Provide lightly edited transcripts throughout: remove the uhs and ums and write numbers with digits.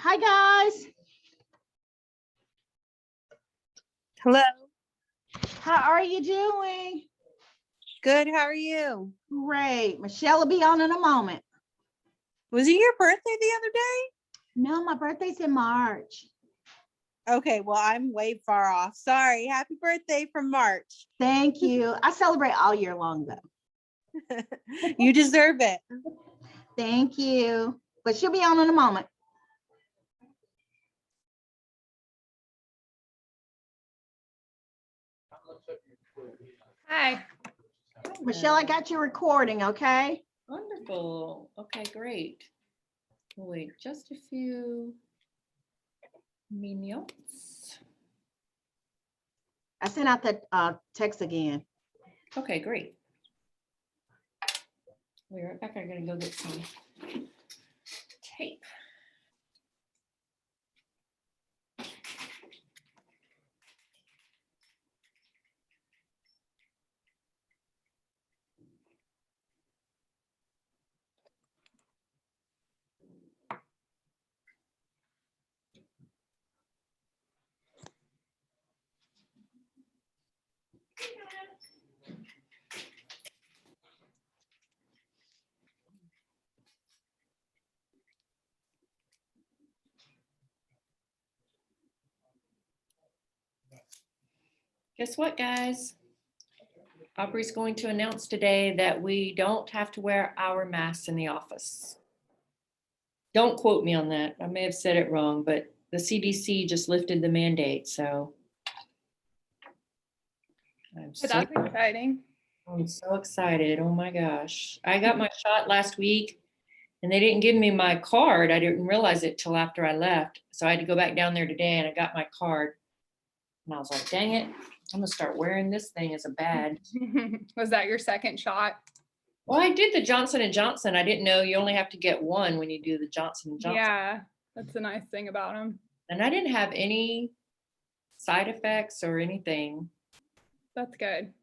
Hi, guys. Hello. How are you doing? Good. How are you? Great. Michelle will be on in a moment. Was it your birthday the other day? No, my birthday's in March. Okay, well, I'm way far off. Sorry. Happy birthday from March. Thank you. I celebrate all year long, though. You deserve it. Thank you. But she'll be on in a moment. Hi. Michelle, I got you recording, okay? Wonderful. Okay, great. Wait, just a few minutes. I sent out the text again. Okay, great. We'll be right back. I'm gonna go get some tape. Guess what, guys? Aubrey's going to announce today that we don't have to wear our masks in the office. Don't quote me on that. I may have said it wrong, but the CDC just lifted the mandate, so. That's exciting. I'm so excited. Oh my gosh. I got my shot last week and they didn't give me my card. I didn't realize it till after I left. So I had to go back down there today and I got my card. And I was like, dang it, I'm gonna start wearing this thing as a badge. Was that your second shot? Well, I did the Johnson & Johnson. I didn't know you only have to get one when you do the Johnson & Johnson. Yeah, that's the nice thing about them. And I didn't have any side effects or anything. That's good.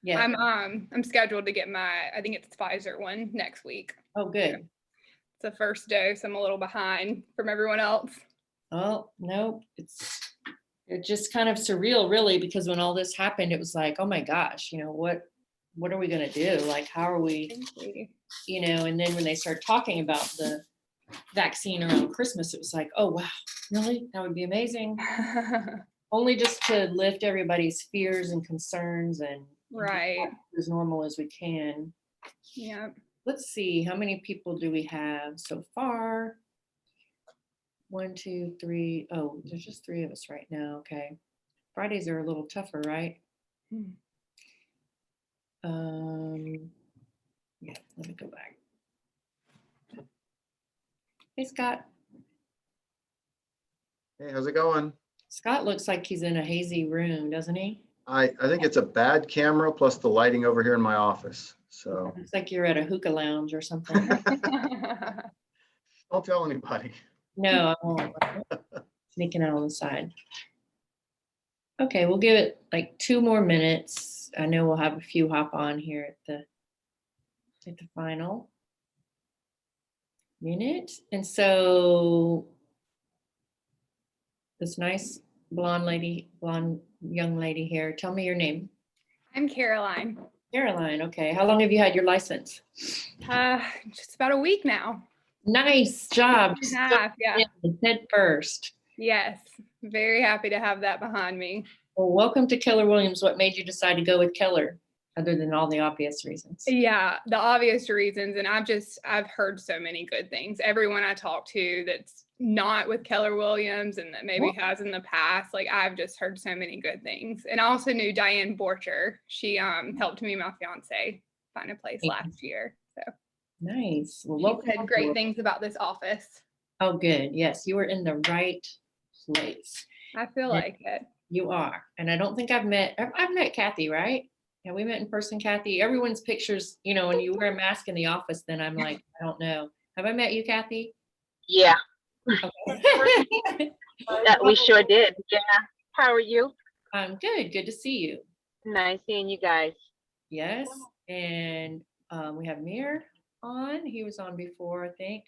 Yeah. I'm scheduled to get my, I think it's Pfizer one next week. Oh, good. It's the first dose. I'm a little behind from everyone else. Oh, no, it's just kind of surreal, really, because when all this happened, it was like, oh my gosh, you know, what are we going to do? Like, how are we, you know, and then when they start talking about the vaccine around Christmas, it was like, oh, wow, really? That would be amazing. Only just to lift everybody's fears and concerns and right. as normal as we can. Yeah. Let's see, how many people do we have so far? 1, 2, 3. Oh, there's just 3 of us right now. Okay. Fridays are a little tougher, right? Yeah, let me go back. Hey, Scott. Hey, how's it going? Scott looks like he's in a hazy room, doesn't he? I think it's a bad camera plus the lighting over here in my office. So Looks like you're at a hookah lounge or something. don't tell anybody. No, I won't. Sneaking out on the side. Okay, we'll give it like 2 more minutes. I know we'll have a few hop on here at the final minute. And so this nice blonde young lady here, tell me your name. I'm Caroline. Caroline, okay. How long have you had your license? Just about a week now. Nice job. Yeah. Head first. Yes. Very happy to have that behind me. Well, welcome to Keller Williams. What made you decide to go with Keller, other than all the obvious reasons? Yeah, the obvious reasons. And I've heard so many good things. Everyone I talk to that's not with Keller Williams and that maybe has in the past, like I've just heard so many good things. And I also knew Diane Borcher. She helped me and my fiance find a place last year. So nice. Well, she said great things about this office. Oh, good. Yes, you were in the right place. I feel like it. You are. And I don't think I've met Kathy, right? Yeah, we met in person, Kathy. Everyone's pictures, you know, when you wear a mask in the office, then I'm like, I don't know. Have I met you, Kathy? Yeah. Okay. That we sure did. Yeah. How are you? I'm good. Good to see you. Nice seeing you guys. Yes. And we have Mir on. He was on before, I think.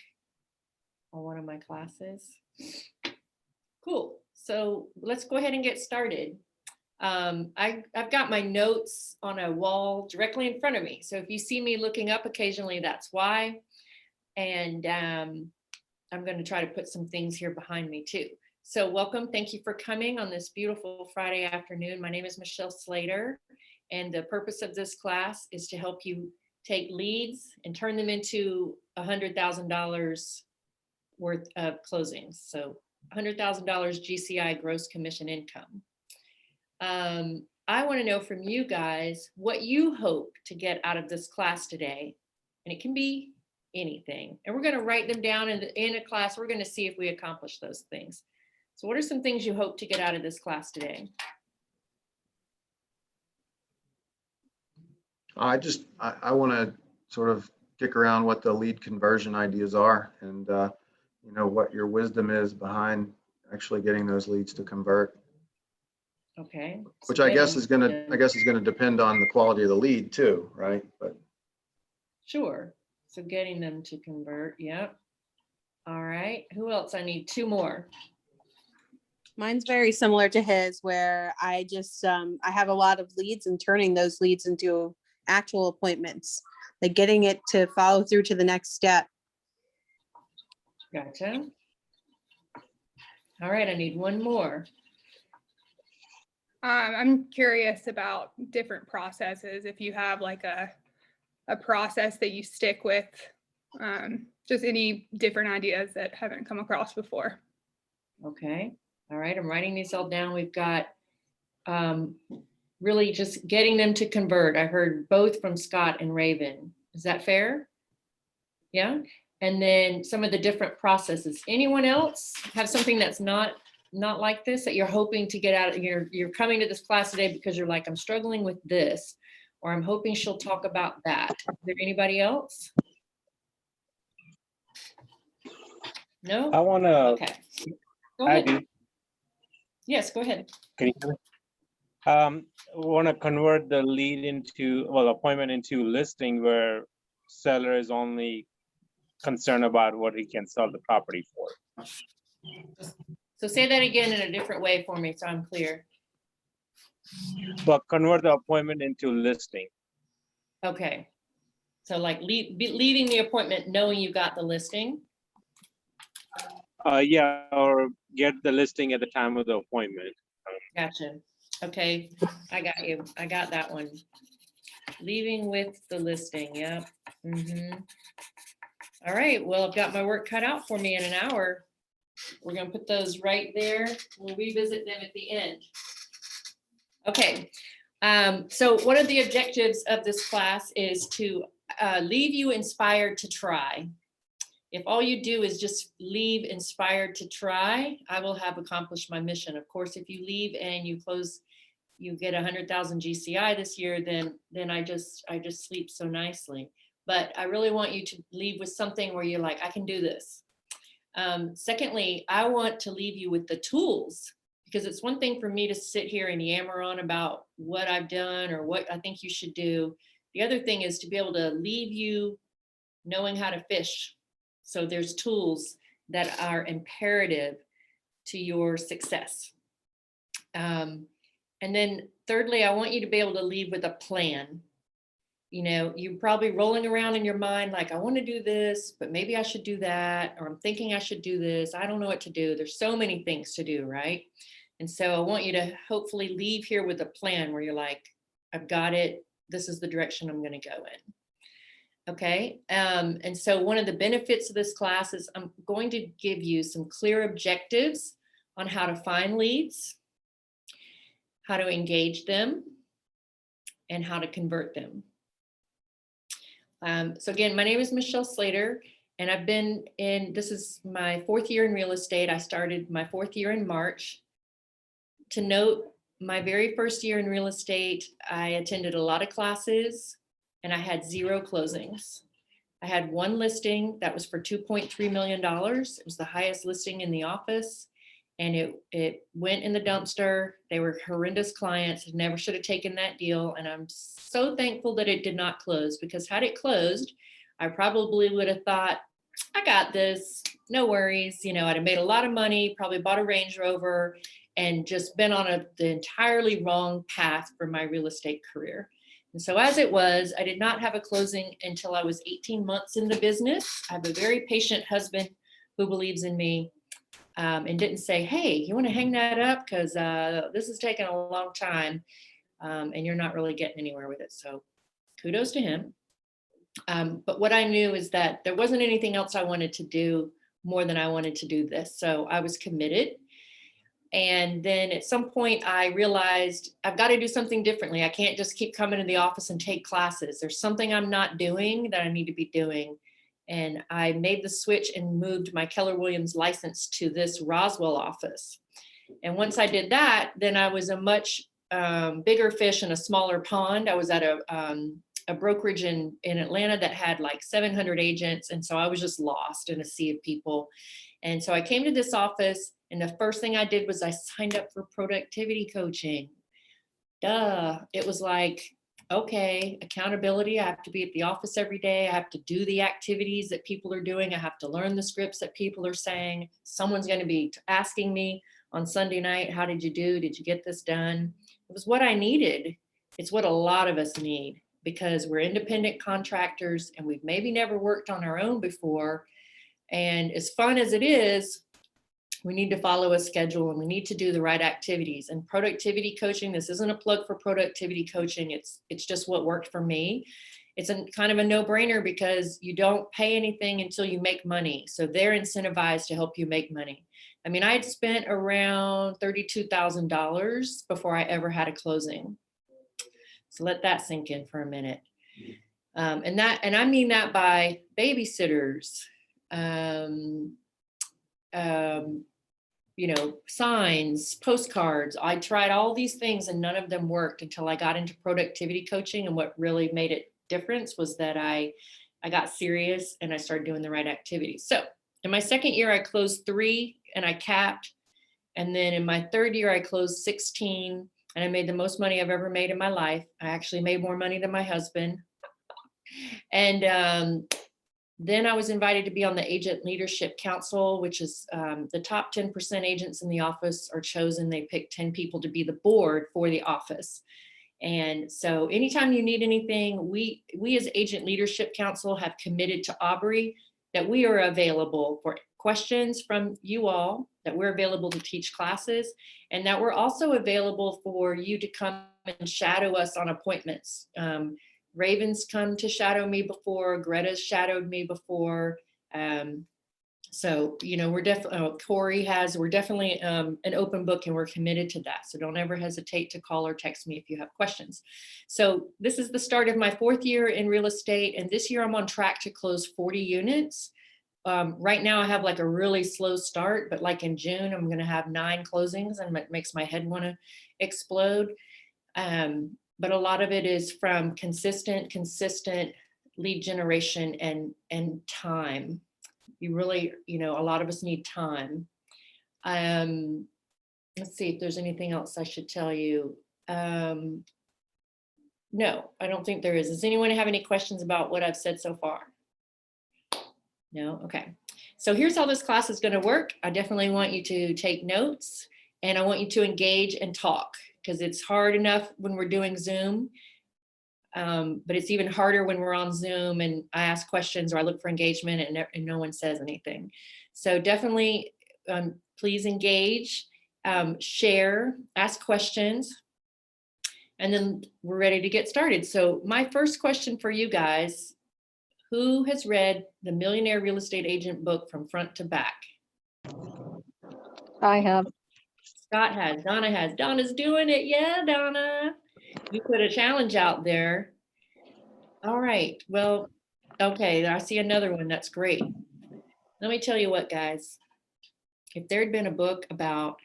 on one of my classes. Cool. So let's go ahead and get started. I've got my notes on a wall directly in front of me. So if you see me looking up occasionally, that's why. And I'm going to try to put some things here behind me too. So welcome. Thank you for coming on this beautiful Friday afternoon. My name is Michelle Slater, and the purpose of this class is to help you take leads and turn them into $100,000 worth of closings. So $100,000 GCI, gross commission income. I want to know from you guys what you hope to get out of this class today. And it can be anything. And we're going to write them down in a class. We're going to see if we accomplish those things. So what are some things you hope to get out of this class today? I want to sort of kick around what the lead conversion ideas are and, you know, what your wisdom is behind actually getting those leads to convert. Okay. Which I guess is going to depend on the quality of the lead too, right? But sure. So getting them to convert. Yep. All right. Who else? I need two more. Mine's very similar to his, where I just, I have a lot of leads and turning those leads into actual appointments, like getting it to follow through to the next step. Gotcha. All right. I need one more. I'm curious about different processes. If you have like a process that you stick with, just any different ideas that haven't come across before. Okay. All right. I'm writing these all down. We've got really just getting them to convert. I heard both from Scott and Raven. Is that fair? Yeah. And then some of the different processes. Anyone else have something that's not like this that you're hoping to get out of? You're coming to this class today because you're like, I'm struggling with this, or I'm hoping she'll talk about that. Is there anybody else? No? I want to. Okay. Go I ahead. do. Yes, go ahead. Can you hear me? Want to convert the lead into, well, appointment into listing where seller is only concerned about what he can sell the property for. So say that again in a different way for me so I'm clear. But convert the appointment into listing. Okay. So like leaving the appointment knowing you got the listing. Yeah, or get the listing at the time of the appointment. Gotcha. Okay, I got you. I got that one. Leaving with the listing. Yep. All right. Well, I've got my work cut out for me in an hour. We're going to put those right there. We'll revisit them at the end. Okay. So one of the objectives of this class is to leave you inspired to try. If all you do is just leave inspired to try, I will have accomplished my mission. Of course, if you leave and you close, you get 100,000 GCI this year, then I just sleep so nicely. But I really want you to leave with something where you're like, I can do this. Secondly, I want to leave you with the tools, because it's one thing for me to sit here and yammer on about what I've done or what I think you should do. The other thing is to be able to leave you knowing how to fish. So there's tools that are imperative to your success. And then thirdly, I want you to be able to leave with a plan. You know, you're probably rolling around in your mind like, I want to do this, but maybe I should do that, or I'm thinking I should do this. I don't know what to do. There's so many things to do, right? And so I want you to hopefully leave here with a plan where you're like, I've got it. This is the direction I'm going to go in. Okay. And so one of the benefits of this class is I'm going to give you some clear objectives on how to find leads, how to engage them, and how to convert them. So again, my name is Michelle Slater, and I've been this is my 4th year in real estate. I started my 4th year in March. To note, my very first year in real estate, I attended a lot of classes and I had 0 closings. I had one listing that was for $2.3 million. It was the highest listing in the office, and it went in the dumpster. They were horrendous clients. Never should have taken that deal. And I'm so thankful that it did not close, because had it closed, I probably would have thought I got this, no worries. You know, I'd have made a lot of money, probably bought a Range Rover, and just been on the entirely wrong path for my real estate career. And so as it was, I did not have a closing until I was 18 months in the business. I have a very patient husband who believes in me, and didn't say, hey, you want to hang that up? Because this is taking a long time, and you're not really getting anywhere with it. So kudos to him. But what I knew is that there wasn't anything else I wanted to do more than I wanted to do this. So I was committed. And then at some point I realized I've got to do something differently. I can't just keep coming to the office and take classes. There's something I'm not doing that I need to be doing. And I made the switch and moved my Keller Williams license to this Roswell office. And once I did that, then I was a much bigger fish in a smaller pond. I was at a brokerage in Atlanta that had like 700 agents. And so I was just lost in a sea of people. And so I came to this office, and the first thing I did was I signed up for productivity coaching. Duh. It was like, okay, accountability. I have to be at the office every day. I have to do the activities that people are doing. I have to learn the scripts that people are saying. Someone's going to be asking me on Sunday night, how did you do? Did you get this done? It was what I needed. It's what a lot of us need, because we're independent contractors and we've maybe never worked on our own before. And as fun as it is, we need to follow a schedule and we need to do the right activities. And productivity coaching, this isn't a plug for productivity coaching. It's just what worked for me. It's a kind of a no-brainer because you don't pay anything until you make money. So they're incentivized to help you make money. I mean, I had spent around $32,000 before I ever had a closing. So let that sink in for a minute. And I mean that by babysitters, you know, signs, postcards. I tried all these things and none of them worked until I got into productivity coaching. And what really made it difference was that I got serious and I started doing the right activities. So in my second year, I closed 3 and I capped. And then in my third year, I closed 16 and I made the most money I've ever made in my life. I actually made more money than my husband. And then I was invited to be on the Agent Leadership Council, which is the top 10% agents in the office are chosen. They pick 10 people to be the board for the office. And so anytime you need anything, we as Agent Leadership Council have committed to Aubrey that we are available for questions from you all, that we're available to teach classes, and that we're also available for you to come and shadow us on appointments. Raven's come to shadow me before, Greta's shadowed me before. So, you know, we're definitely, Corey has, we're definitely an open book and we're committed to that. So don't ever hesitate to call or text me if you have questions. So this is the start of my 4th year in real estate. And this year I'm on track to close 40 units. Right now I have like a really slow start, but like in June, I'm going to have 9 closings and it makes my head want to explode. But a lot of it is from consistent lead generation and time. You really, you know, a lot of us need time. Let's see if there's anything else I should tell you. No, I don't think there is. Does anyone have any questions about what I've said so far? No? Okay. So here's how this class is going to work. I definitely want you to take notes and I want you to engage and talk, because it's hard enough when we're doing Zoom. But it's even harder when we're on Zoom and I ask questions or I look for engagement and no one says anything. So definitely, please engage, share, ask questions, and then we're ready to get started. So my first question for you guys, who has read the Millionaire Real Estate Agent book from front to back? I have. Scott has, Donna has, Donna's doing it. Yeah, Donna. You put a challenge out there. All right. Well, okay. I see another one. That's great. Let me tell you what, guys. If there had been a book about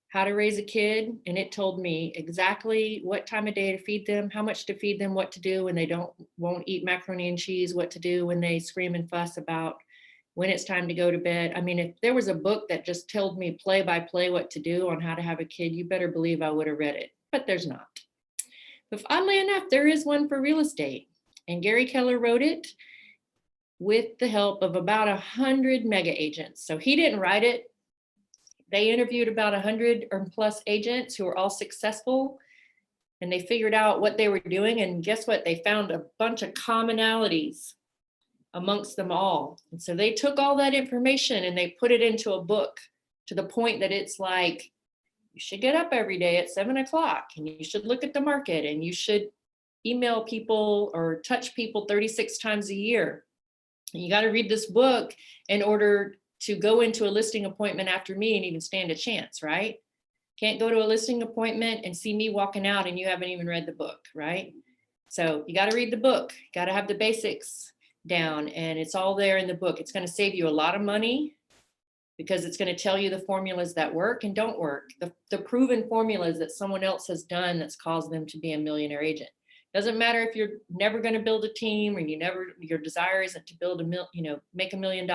how to raise a kid and it told me exactly what time of day to feed them, how much to feed them, what to do when they won't eat macaroni and cheese, what to do when they scream and fuss about when it's time to go to bed. I mean, if there was a book that just told me play by play what to do on how to have a kid, you better believe I would have read it, but there's not. But oddly enough, there is one for real estate, and Gary Keller wrote it. with the help of about 100 mega agents. So he didn't write it. They interviewed about 100 or plus agents who were all successful, and they figured out what they were doing. And guess what? They found a bunch of commonalities amongst them all. And so they took all that information and they put it into a book, to the point that it's like, you should get up every day at 7 o'clock, and you should look at the market, and you should email people or touch people 36 times a year. And you got to read this book in order to go into a listing appointment after me and even stand a chance, right? Can't go to a listing appointment and see me walking out and you haven't even read the book, right? So you got to read the book, got to have the basics down, and it's all there in the book. It's going to save you a lot of money, because it's going to tell you the formulas that work and don't work, the proven formulas that someone else has done that's caused them to be a millionaire agent. Doesn't matter if you're never going to build a team, or your desire isn't to build make $1 million.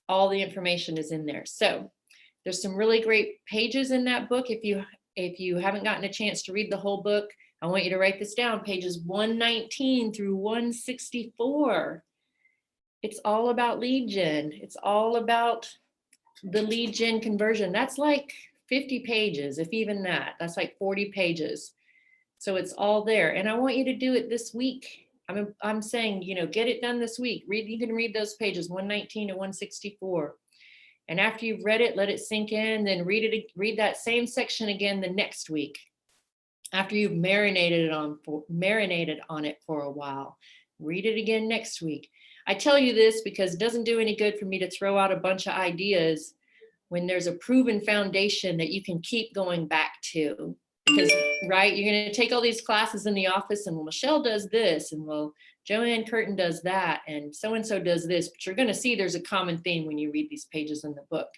All the information is in there. So there's some really great pages in that book. If you haven't gotten a chance to read the whole book, I want you to write this down, pages 119 through 164. It's all about lead gen. It's all about the lead gen conversion. That's like 50 pages, if even that. That's like 40 pages. So it's all there. And I want you to do it this week. I'm saying, get it done this week. You can read those pages 119 to 164. And after you've read it, let it sink in, then read that same section again the next week. After you've marinated on it for a while, read it again next week. I tell you this because it doesn't do any good for me to throw out a bunch of ideas when there's a proven foundation that you can keep going back to. Because, right, you're going to take all these classes in the office, and well, Michelle does this, and well, Joanne Curtin does that, and so does this. But you're going to see there's a common theme when you read these pages in the book.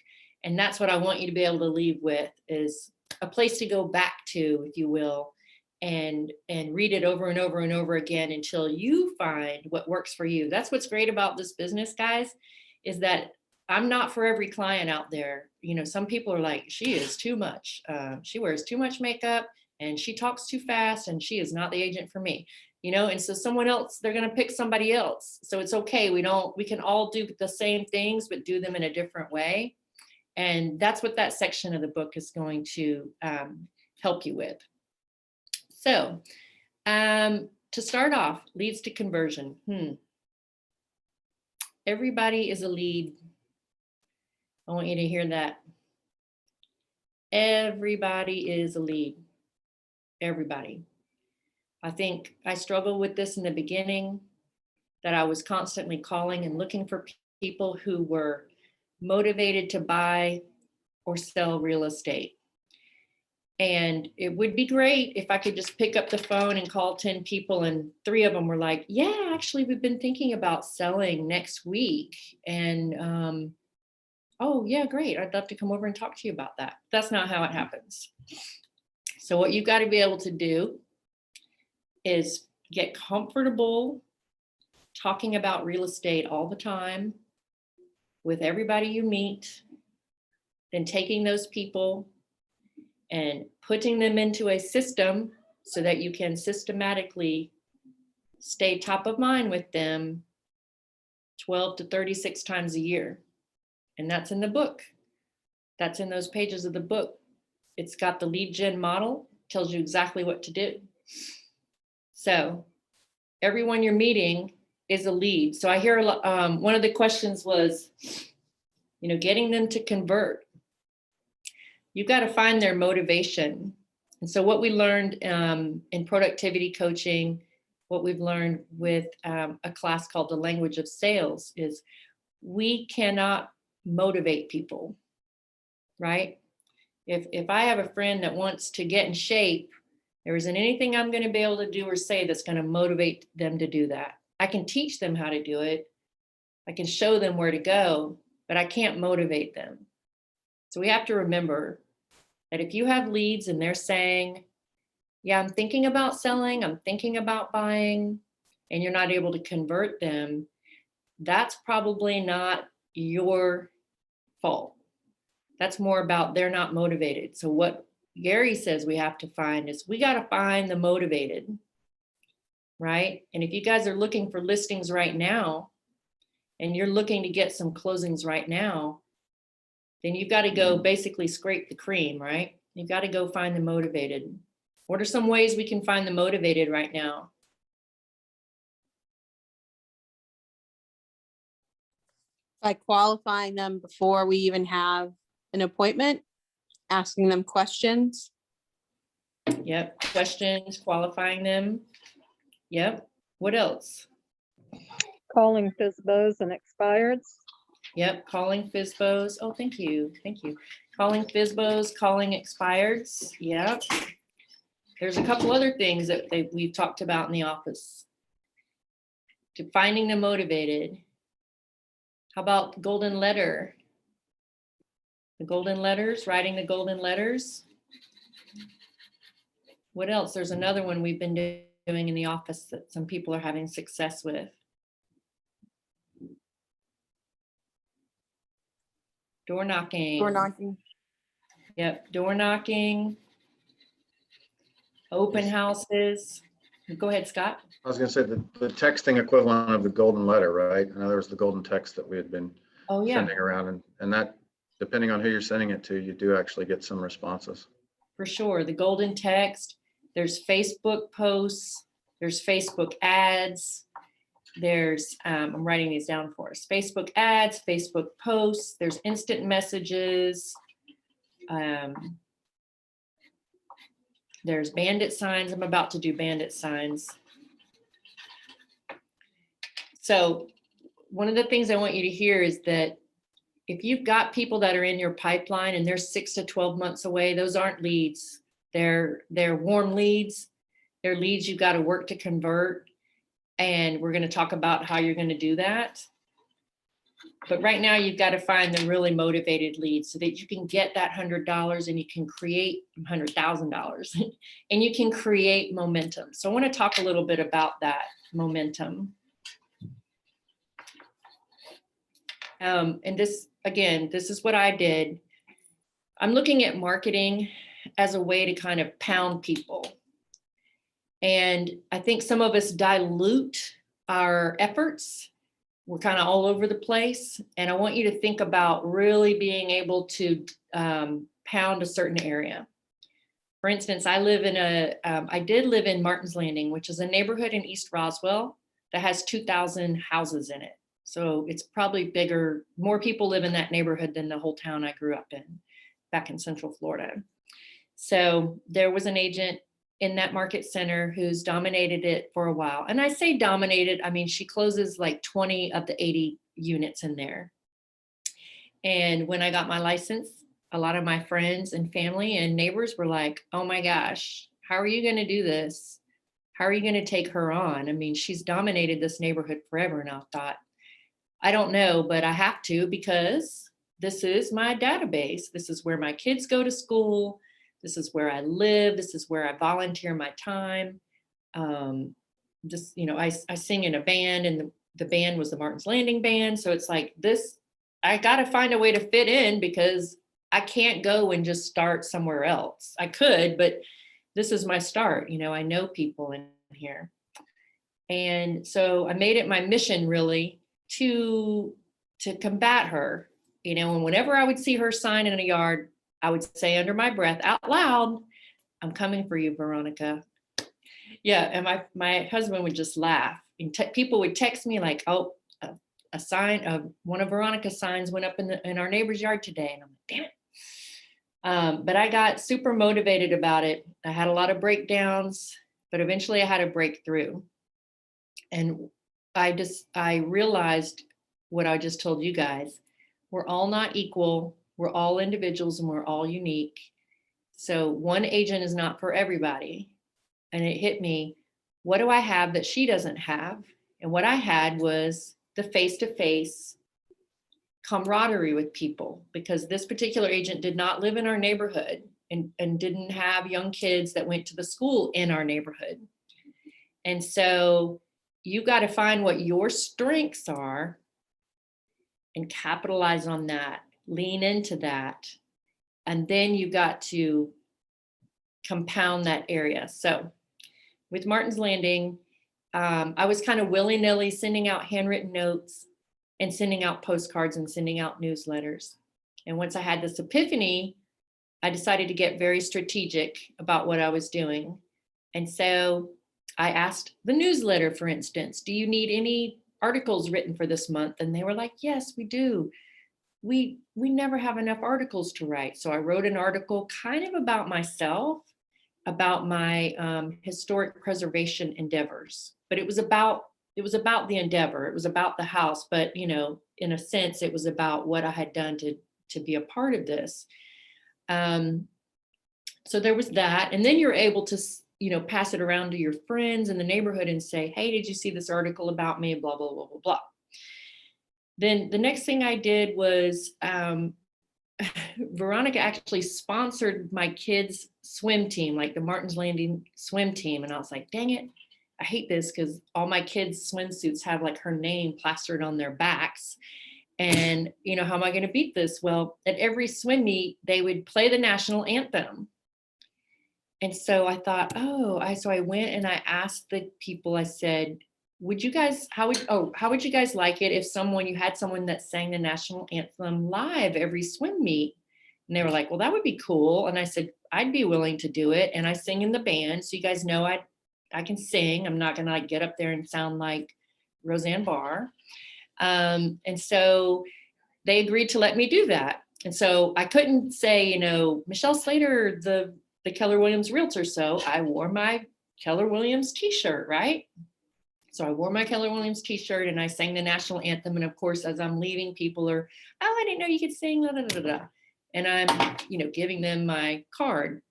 And that's what I want you to be able to leave with, is a place to go back to, if you will, and read it over and over and over again until you find what works for you. That's what's great about this business, guys, is that I'm not for every client out there. Some people are like, she is too much. She wears too much makeup and she talks too fast and she is not the agent for me. And so someone else, they're going to pick somebody else. So it's okay. We can all do the same things, but do them in a different way. And that's what that section of the book is going to help you with. So to start off, leads to conversion. Everybody is a lead. I want you to hear that. Everybody is a lead. Everybody. I think I struggled with this in the beginning, that I was constantly calling and looking for people who were motivated to buy or sell real estate. And it would be great if I could just pick up the phone and call 10 people and 3 of them were like, yeah, actually, we've been thinking about selling next week. And oh, yeah, great. I'd love to come over and talk to you about that. That's not how it happens. So what you've got to be able to do is get comfortable talking about real estate all the time with everybody you meet, then taking those people and putting them into a system so that you can systematically stay top of mind with them 12 to 36 times a year. And that's in the book. That's in those pages of the book. It's got the lead gen model, tells you exactly what to do. So everyone you're meeting is a lead. So I hear one of the questions was, getting them to convert. You've got to find their motivation. And so what we learned in productivity coaching, what we've learned with a class called The Language of Sales, is we cannot motivate people, right? If I have a friend that wants to get in shape, there isn't anything I'm going to be able to do or say that's going to motivate them to do that. I can teach them how to do it. I can show them where to go, but I can't motivate them. So we have to remember that if you have leads and they're saying, yeah, I'm thinking about selling, I'm thinking about buying, and you're not able to convert them, that's probably not your fault. That's more about they're not motivated. So what Gary says we have to find is we got to find the motivated, right? And if you guys are looking for listings right now, and you're looking to get some closings right now, then you've got to go basically scrape the cream, right? You've got to go find the motivated. What are some ways we can find the motivated right now? By qualifying them before we even have an appointment, asking them questions. Yep, questions, qualifying them. Yep, what else? Calling FISBOs and expireds. Yep, calling FISBOs. Oh, thank you, thank you. Calling FISBOs, calling expireds. Yep. There's a couple other things that we've talked about in the office. To finding the motivated. How about golden letter? The golden letters, writing the golden letters. What else? There's another one we've been doing in the office that some people are having success with. Door knocking. Door knocking. Yep, door knocking. Open houses. Go ahead, Scott. I was gonna say the texting equivalent of the golden letter, right? In other words, the golden text that we had been Oh, yeah, sending around, and that, depending on who you're sending it to, you do actually get some responses. for sure. The golden text. There's Facebook posts. There's Facebook ads. There's, I'm writing these down for us. Facebook ads, Facebook posts. There's instant messages. There's bandit signs. I'm about to do bandit signs. So one of the things I want you to hear is that if you've got people that are in your pipeline and they're 6 to 12 months away, those aren't leads. They're warm leads. They're leads you've got to work to convert. And we're going to talk about how you're going to do that. But right now you've got to find the really motivated leads so that you can get that $100 and you can create $100,000 and you can create momentum. So I want to talk a little bit about that momentum. And this, again, this is what I did. I'm looking at marketing as a way to kind of pound people. And I think some of us dilute our efforts. We're kind of all over the place. And I want you to think about really being able to pound a certain area. For instance, I did live in Martin's Landing, which is a neighborhood in East Roswell that has 2,000 houses in it. So it's probably bigger, more people live in that neighborhood than the whole town I grew up in, back in Central Florida. So there was an agent in that market center who's dominated it for a while. And I say dominated, I mean, she closes like 20 of the 80 units in there. And when I got my license, a lot of my friends and family and neighbors were like, oh my gosh, how are you going to do this? How are you going to take her on? I mean, she's dominated this neighborhood forever. And I thought, I don't know, but I have to, because this is my database. This is where my kids go to school. This is where I live. This is where I volunteer my time. Just, you know, I sing in a band, and the band was the Martin's Landing band. So it's like this, I got to find a way to fit in, because I can't go and just start somewhere else. I could, but this is my start. You know, I know people in here. And so I made it my mission really to combat her, you know, and whenever I would see her sign in a yard, I would say under my breath out loud, I'm coming for you, Veronica. Yeah. And my husband would just laugh. And people would text me like, oh, a sign of one of Veronica's signs went up in our neighbor's yard today. And I'm like, damn it. But I got super motivated about it. I had a lot of breakdowns, but eventually I had a breakthrough. And I realized what I just told you guys. We're all not equal. We're all individuals and we're all unique. So one agent is not for everybody. And it hit me, what do I have that she doesn't have? And what I had was the face-to-face camaraderie with people, because this particular agent did not live in our neighborhood and didn't have young kids that went to the school in our neighborhood. And so you got to find what your strengths are and capitalize on that, lean into that. And then you got to compound that area. So with Martin's Landing, I was kind of willy-nilly sending out handwritten notes. and sending out postcards and sending out newsletters. And once I had this epiphany, I decided to get very strategic about what I was doing. And so I asked the newsletter, for instance, do you need any articles written for this month? And they were like, yes, we do. We never have enough articles to write. So I wrote an article kind of about myself, about my historic preservation endeavors, but it was about the endeavor. It was about the house, but you know, in a sense, it was about what I had done to be a part of this. So there was that, and then you're able to, you know, pass it around to your friends in the neighborhood and say, hey, did you see this article about me? Blah blah blah blah blah. Then the next thing I did was Veronica actually sponsored my kids' swim team, like the Martin's Landing swim team. And I was like, dang it, I hate this because all my kids' swimsuits have like her name plastered on their backs. And, you know, how am I going to beat this? Well, at every swim meet, they would play the national anthem. And so I thought, so I went and I asked the people, I said, how would you guys like it if you had someone that sang the national anthem live every swim meet? And they were like, well, that would be cool. And I said, I'd be willing to do it. And I sing in the band. So you guys know I can sing. I'm not going to like get up there and sound like Roseanne Barr. And so they agreed to let me do that. And so I couldn't say, you know, Michelle Slater, the Keller Williams realtor. So I wore my Keller Williams t-shirt, right? So I wore my Keller Williams t-shirt and I sang the national anthem. And of course, as I'm leaving, people are, I didn't know you could sing, da, da, da, da. And I'm, you know, giving them my card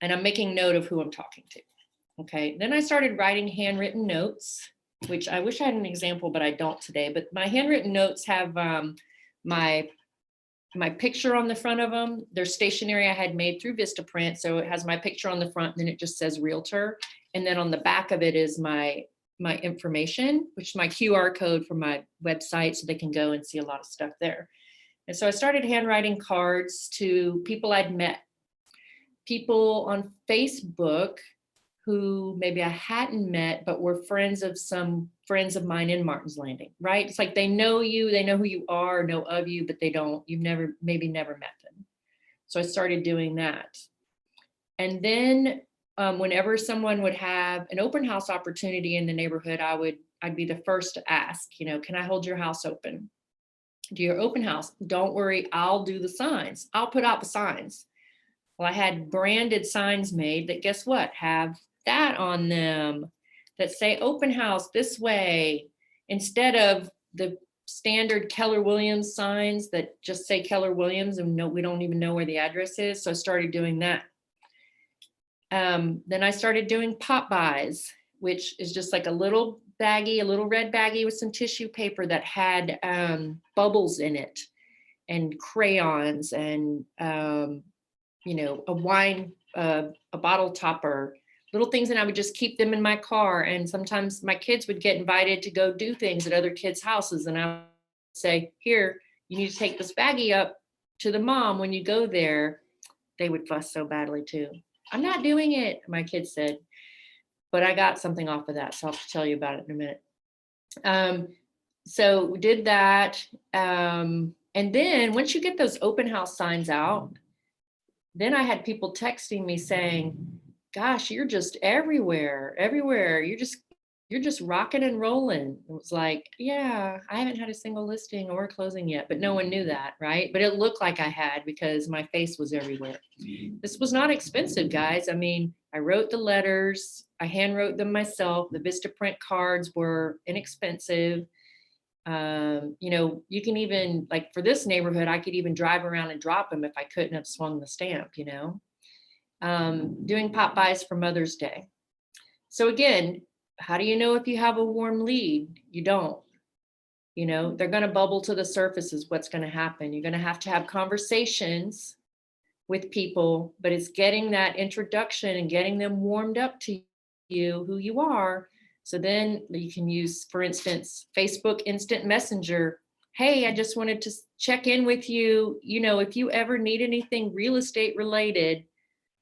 and I'm making note of who I'm talking to. Okay. Then I started writing handwritten notes, which I wish I had an example, but I don't today. But my handwritten notes have my picture on the front of them. They're stationery I had made through Vistaprint. So it has my picture on the front, and then it just says realtor. And then on the back of it is my information, which is my QR code for my website, so they can go and see a lot of stuff there. And so I started handwriting cards to people I'd met, people on Facebook who maybe I hadn't met, but were friends of some friends of mine in Martin's Landing, right? It's like they know you, they know who you are, know of you, but you've never met them. So I started doing that. And then whenever someone would have an open house opportunity in the neighborhood, I'd be the first to ask, you know, can I hold your house open? Do your open house. Don't worry, I'll do the signs. I'll put out the signs. Well, I had branded signs made that, guess what, have that on them that say open house this way, instead of the standard Keller Williams signs that just say Keller Williams and we don't even know where the address is. So I started doing that. Then I started doing pop buys, which is just like a little red baggie with some tissue paper that had bubbles in it and crayons and, you know, a bottle topper, little things. And I would just keep them in my car. And sometimes my kids would get invited to go do things at other kids' houses. And I would say, here, you need to take this baggie up to the mom when you go there. They would fuss so badly too. I'm not doing it, my kids said, but I got something off of that. So I'll tell you about it in a minute. So we did that. And then once you get those open house signs out, then I had people texting me saying, gosh, you're just everywhere. You're just rocking and rolling. It was like, yeah, I haven't had a single listing or closing yet, but no one knew that, right? But it looked like I had because my face was everywhere. This was not expensive, guys. I mean, I wrote the letters, I hand wrote them myself. The Vistaprint cards were inexpensive. You know, you can even, like for this neighborhood, I could even drive around and drop them if I couldn't have swung the stamp, you know. Doing pop buys for Mother's Day. So again, how do you know if you have a warm lead? You don't. You know, they're going to bubble to the surface is what's going to happen. You're going to have conversations with people, but it's getting that introduction and getting them warmed up to you, who you are. So then you can use, for instance, Facebook Instant Messenger. Hey, I just wanted to check in with you. You know, if you ever need anything real estate related,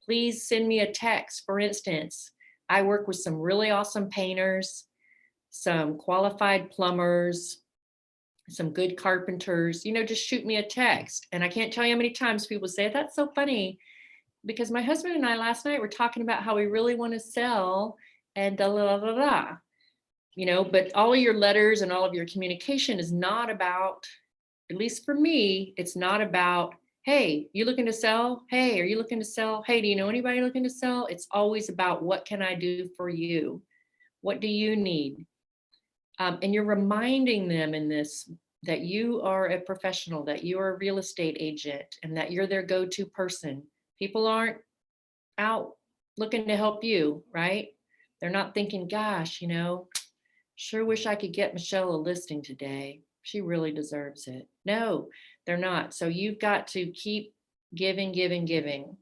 please send me a text. For instance, I work with some really awesome painters, some qualified plumbers, some good carpenters, just shoot me a text. And I can't tell you how many times people say, that's so funny, because my husband and I last night were talking about how we really want to sell and da la la la la. But all of your letters and all of your communication is not about, at least for me, it's not about, hey, you looking to sell? Hey, are you looking to sell? Hey, do you know anybody looking to sell? It's always about, what can I do for you? What do you need? And you're reminding them in this that you are a professional, that you are a real estate agent, and that you're their go-to person. People aren't out looking to help you, right? They're not thinking, gosh, sure wish I could get Michelle a listing today. She really deserves it. No, they're not. So you've got to keep giving, giving, giving,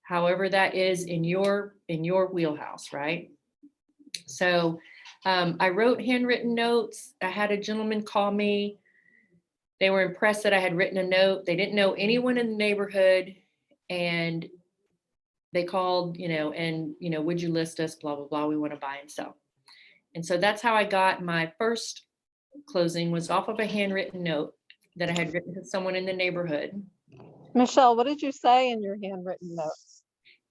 however that is in your wheelhouse, right? So I wrote handwritten notes. I had a gentleman call me. They were impressed that I had written a note. They didn't know anyone in the neighborhood, and they called, and would you list us, blah, blah, blah. We want to buy and sell. And so that's how I got my first closing, was off of a handwritten note that I had written to someone in the neighborhood. Michelle, what did you say in your handwritten notes?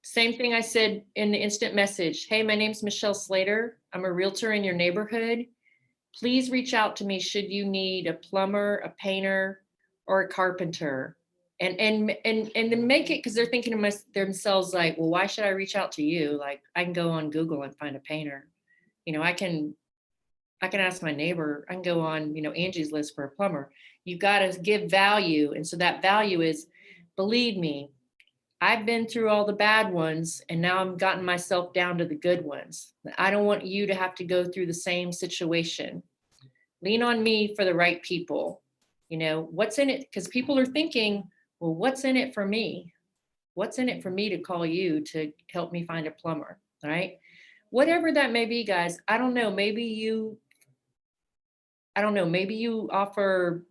Same thing I said in the instant message. Hey, my name's Michelle Slater. I'm a realtor in your neighborhood. Please reach out to me should you need a plumber, a painter, or a carpenter. And to make it, because they're thinking to themselves like, well, why should I reach out to you? Like, I can go on Google and find a painter. I can ask my neighbor. I can go on, Angie's list for a plumber. You got to give value. And so that value is, believe me, I've been through all the bad ones, and now I'm gotten myself down to the good ones. I don't want you to have to go through the same situation. Lean on me for the right people. What's in it? Because people are thinking, well, what's in it for me? What's in it for me to call you to help me find a plumber, right? Whatever that may be, guys, I don't know. Maybe you offer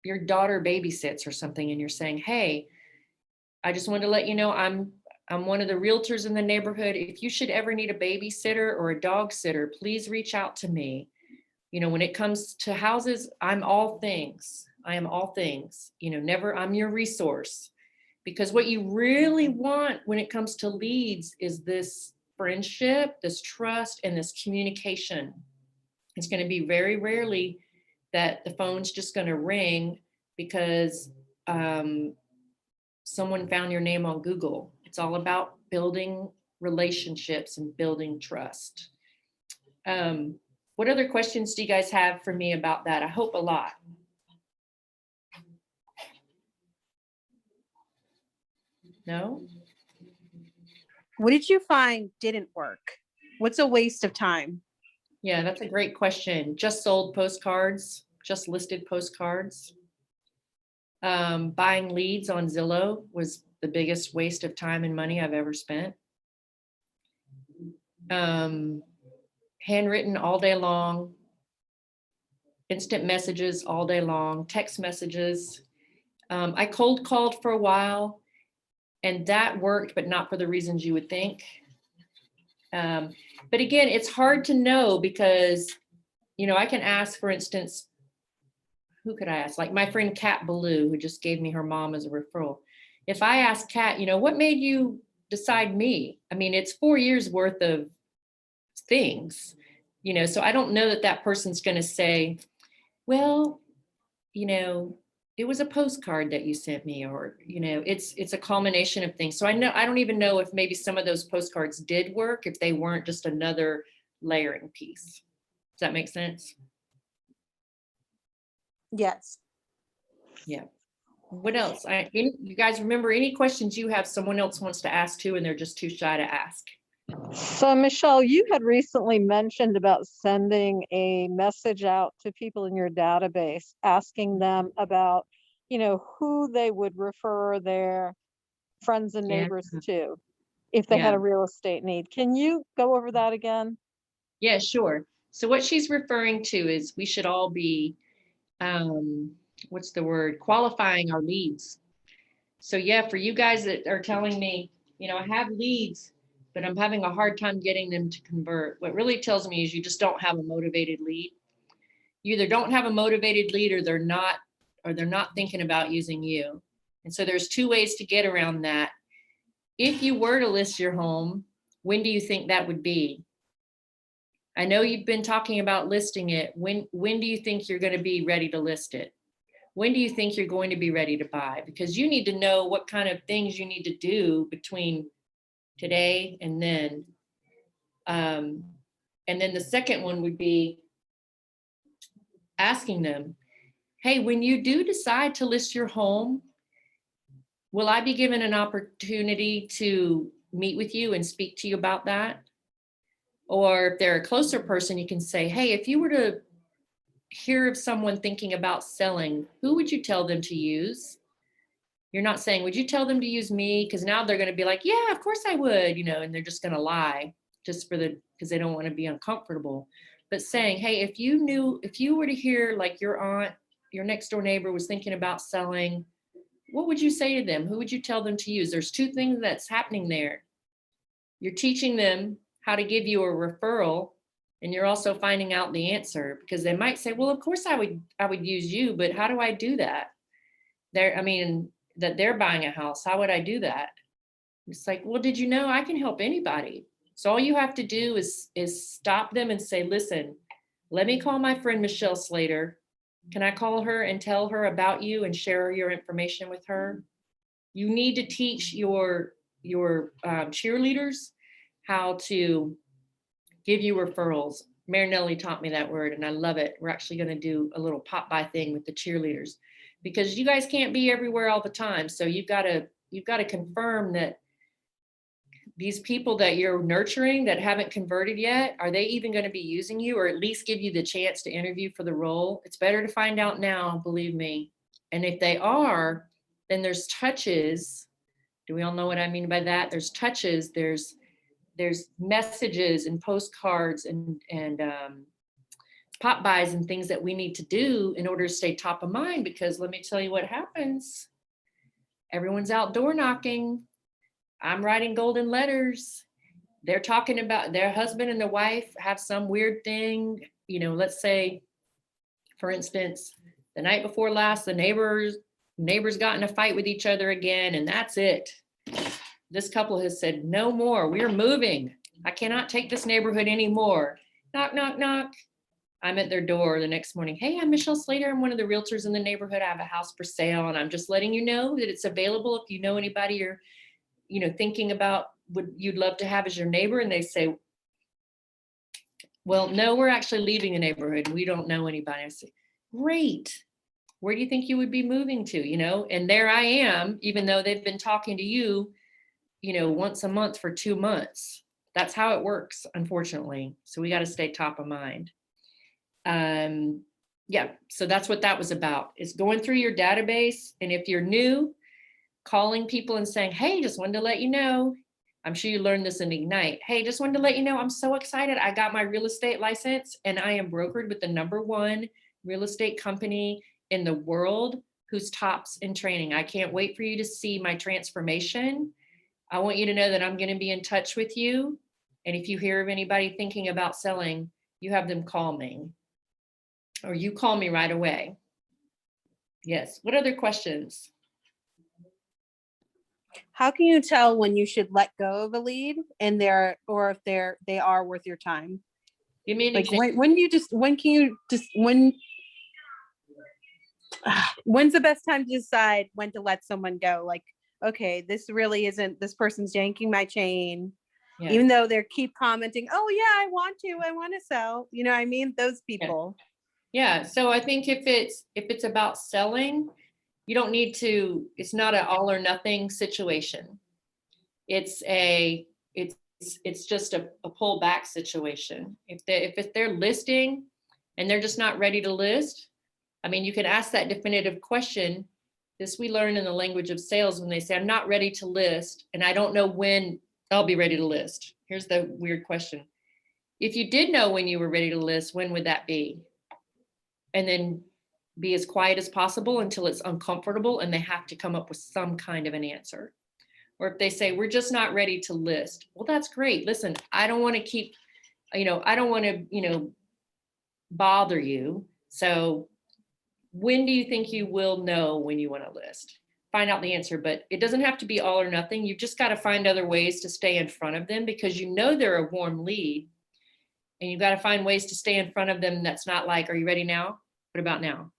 your daughter babysits or something, and you're saying, hey, I just wanted to let you know I'm one of the realtors in the neighborhood. If you should ever need a babysitter or a dog sitter, please reach out to me. When it comes to houses, I'm all things. I am all things. I'm your resource. Because what you really want when it comes to leads is this friendship, this trust, and this communication. It's going to be very rarely that the phone's just going to ring because someone found your name on Google. It's all about building relationships and building trust. What other questions do you guys have for me about that? I hope a lot. No? What did you find didn't work? What's a waste of time? Yeah, that's a great question. Just sold postcards, just listed postcards. Buying leads on Zillow was the biggest waste of time and money I've ever spent. Handwritten all day long, instant messages all day long, text messages. I cold called for a while, and that worked, but not for the reasons you would think. But again, it's hard to know because, I can ask, for instance, who could I ask? Like my friend Kat Ballou, who just gave me her mom as a referral. If I ask Kat, what made you decide me? I mean, it's 4 years worth of things, so I don't know that person's going to say, well, it was a postcard that you sent me, or, it's a culmination of things. So I don't even know if maybe some of those postcards did work, if they weren't just another layering piece. Does that make sense? Yes. Yeah. What else? You guys remember any questions you have someone else wants to ask too, and they're just too shy to ask? So Michelle, you had recently mentioned about sending a message out to people in your database, asking them about, who they would refer their friends and neighbors to if they had a real estate need. Can you go over that again? Yeah, sure. So what she's referring to is we should all be, qualifying our leads. So yeah, for you guys that are telling me, I have leads, but I'm having a hard time getting them to convert. What really tells me is you just don't have a motivated lead. you either don't have a motivated lead or they're not thinking about using you. And so there's two ways to get around that. If you were to list your home, when do you think that would be? I know you've been talking about listing it. When do you think you're going to be ready to list it? When do you think you're going to be ready to buy? Because you need to know what kind of things you need to do between today and then. And then the second one would be asking them, hey, when you do decide to list your home, will I be given an opportunity to meet with you and speak to you about that? Or if they're a closer person, you can say, hey, if you were to hear of someone thinking about selling, who would you tell them to use? You're not saying, would you tell them to use me? Because now they're going to be like, yeah, of course I would, and they're just going to lie just because they don't want to be uncomfortable. But saying, hey, if you were to hear like your aunt, your next door neighbor was thinking about selling, what would you say to them? Who would you tell them to use? There's two things that's happening there. You're teaching them how to give you a referral, and you're also finding out the answer, because they might say, well, of course I would use you, but how do I do that? That they're buying a house. How would I do that? It's like, well, did you know I can help anybody? So all you have to do is stop them and say, listen, let me call my friend Michelle Slater. Can I call her and tell her about you and share your information with her? You need to teach your cheerleaders how to give you referrals. Marinelli taught me that word and I love it. We're actually going to do a little pop by thing with the cheerleaders, because you guys can't be everywhere all the time. So you've got to confirm that these people that you're nurturing that haven't converted yet, are they even going to be using you, or at least give you the chance to interview for the role? It's better to find out now, believe me. And if they are, then there's touches. Do we all know what I mean by that? There's touches, there's messages and postcards and pop buys and things that we need to do in order to stay top of mind, because let me tell you what happens. Everyone's outdoor knocking. I'm writing golden letters. They're talking about their husband and their wife have some weird thing. Let's say, for instance, the night before last, the neighbors got in a fight with each other again, and that's it. This couple has said, no more, we're moving. I cannot take this neighborhood anymore. Knock, knock, knock. I'm at their door the next morning. Hey, I'm Michelle Slater. I'm one of the realtors in the neighborhood. I have a house for sale, and I'm just letting you know that it's available if you know anybody you're thinking about you'd love to have as your neighbor. And they say, well, no, we're actually leaving the neighborhood. We don't know anybody. I say, great. Where do you think you would be moving to? And there I am, even though they've been talking to you, once a month for 2 months. That's how it works, unfortunately. So we got to stay top of mind. Yeah, so that's what that was about, is going through your database. And if you're new, calling people and saying, hey, just wanted to let you know, I'm sure you learned this in Ignite. Hey, just wanted to let you know, I'm so excited. I got my real estate license and I am brokered with the #1 real estate company in the world who's tops in training. I can't wait for you to see my transformation. I want you to know that I'm going to be in touch with you. And if you hear of anybody thinking about selling, you have them call me, or you call me right away. Yes. What other questions? How can you tell when you should let go of a lead and if they are worth your time? Give me an Like example. When's the best time to decide when to let someone go? Like, okay, this really isn't, this person's yanking my chain, Yeah. even though they keep commenting, oh yeah, I want to sell. You know what I mean? Those people. Yeah. So I think if it's about selling, you don't need to, it's not an all or nothing situation. It's just a pull back situation. If they're listing and they're just not ready to list, I mean, you can ask that definitive question. This we learn in the language of sales when they say, I'm not ready to list and I don't know when I'll be ready to list. Here's the weird question. If you did know when you were ready to list, when would that be? And then be as quiet as possible until it's uncomfortable and they have to come up with some kind of an answer. Or if they say, we're just not ready to list. Well, that's great. Listen, I don't want to keep, I don't want to, bother you. So when do you think you will know when you want to list? Find out the answer, but it doesn't have to be all or nothing. You've just got to find other ways to stay in front of them because you know they're a warm lead, and you've got to find ways to stay in front of them. That's not like, are you ready now? What about now?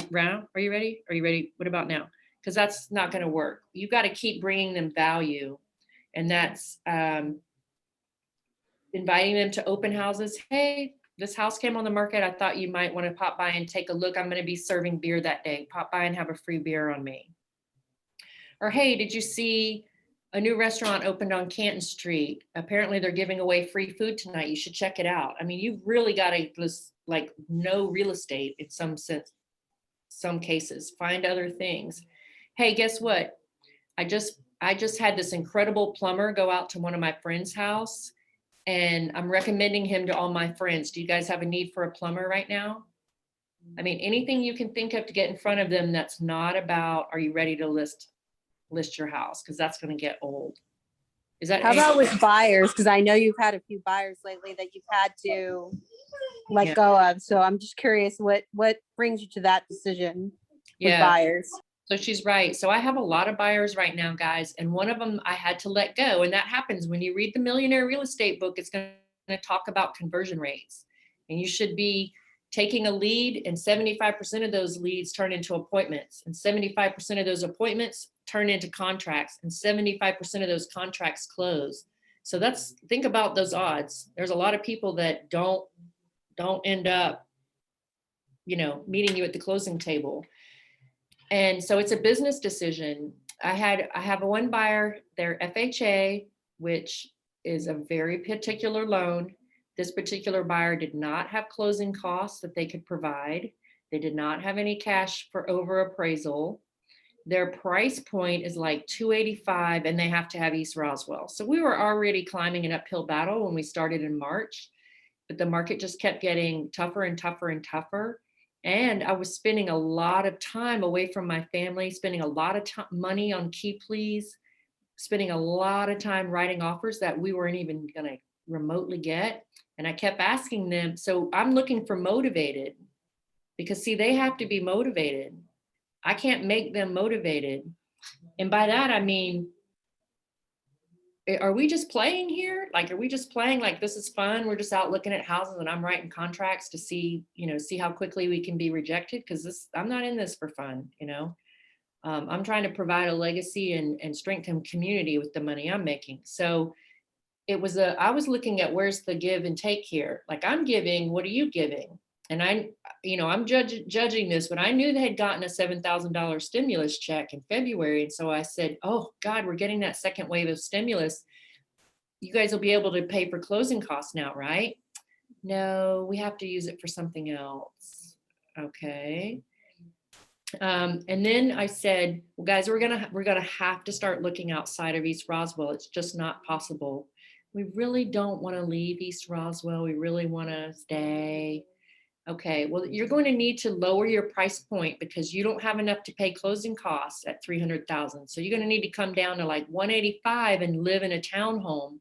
Brown, are you ready? Are you ready? What about now? Because that's not going to work. You've got to keep bringing them value, and that's inviting them to open houses. Hey, this house came on the market. I thought you might want to pop by and take a look. I'm going to be serving beer that day. Pop by and have a free beer on me. Or, hey, did you see a new restaurant opened on Canton Street? Apparently they're giving away free food tonight. You should check it out. I mean, you've really got to like know real estate in some sense, some cases, find other things. Hey, guess what? I just had this incredible plumber go out to one of my friend's house, and I'm recommending him to all my friends. Do you guys have a need for a plumber right now? I mean, anything you can think of to get in front of them that's not about, are you ready to list your house? Because that's going to get old. Is that How about with buyers? Because I know you've had a few buyers lately that you've had to let go of. So I'm just curious what brings you to that decision with buyers? So she's right. So I have a lot of buyers right now, guys, and one of them I had to let go. And that happens when you read the Millionaire Real Estate book. It's going to talk about conversion rates, and you should be taking a lead, and 75% of those leads turn into appointments, and 75% of those appointments turn into contracts, and 75% of those contracts close. So think about those odds. There's a lot of people that don't end up, meeting you at the closing table. And so it's a business decision. I have one buyer, they're FHA, which is a very particular loan. This particular buyer did not have closing costs that they could provide. They did not have any cash for over appraisal. Their price point is like $285, and they have to have East Roswell. So we were already climbing an uphill battle when we started in March, but the market just kept getting tougher and tougher and tougher. And I was spending a lot of time away from my family, spending a lot of money on key pleas, spending a lot of time writing offers that we weren't even going to remotely get. And I kept asking them, so I'm looking for motivated, because see, they have to be motivated. I can't make them motivated. And by that, I mean, are we just playing here? Like, are we just playing like this is fun? We're just out looking at houses and I'm writing contracts to see how quickly we can be rejected. Cause I'm not in this for fun, I'm trying to provide a legacy and strengthen community with the money I'm making. So I was looking at where's the give and take here. Like, I'm giving, what are you giving? And I'm judging this, but I knew they had gotten a $7,000 stimulus check in February. And so I said, oh God, we're getting that second wave of stimulus. You guys will be able to pay for closing costs now, right? No, we have to use it for something else. Okay. And then I said, well, guys, we're gonna have to start looking outside of East Roswell. It's just not possible. We really don't want to leave East Roswell. We really want to stay. Okay, well, you're going to need to lower your price point because you don't have enough to pay closing costs at $300,000. So you're going to need to come down to like $185 and live in a townhome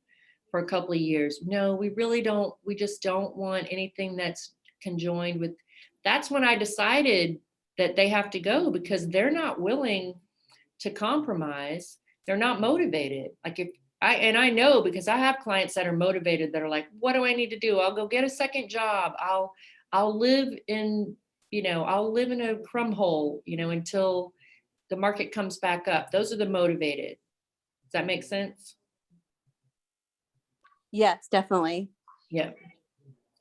for a couple of years. No, we really don't. We just don't want anything that's conjoined with. That's when I decided that they have to go because they're not willing to compromise. They're not motivated. Like I know because I have clients that are motivated that are like, what do I need to do? I'll go get a second job. I'll live in a crumb hole, until the market comes back up. Those are the motivated. Does that make sense? Yes, definitely. Yeah.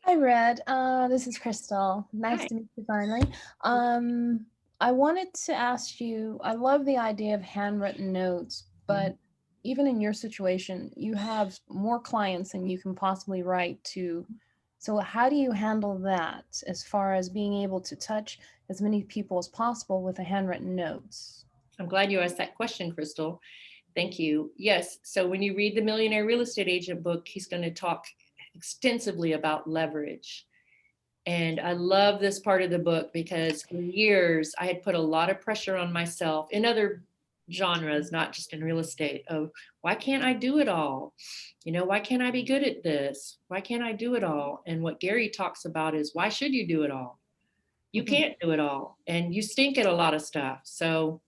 Hi, Red. This is Crystal. Nice Hi. to meet you finally. I wanted to ask you, I love the idea of handwritten notes, but even in your situation, you have more clients than you can possibly write to. So how do you handle that as far as being able to touch as many people as possible with a handwritten notes? I'm glad you asked that question, Crystal. Thank you. Yes. So when you read the Millionaire Real Estate Agent book, he's going to talk extensively about leverage. And I love this part of the book because for years I had put a lot of pressure on myself in other genres, not just in real estate, of why can't I do it all? Why can't I be good at this? Why can't I do it all? And what Gary talks about is, why should you do it all? You Mhm. can't do it all, and you stink at a lot of stuff. So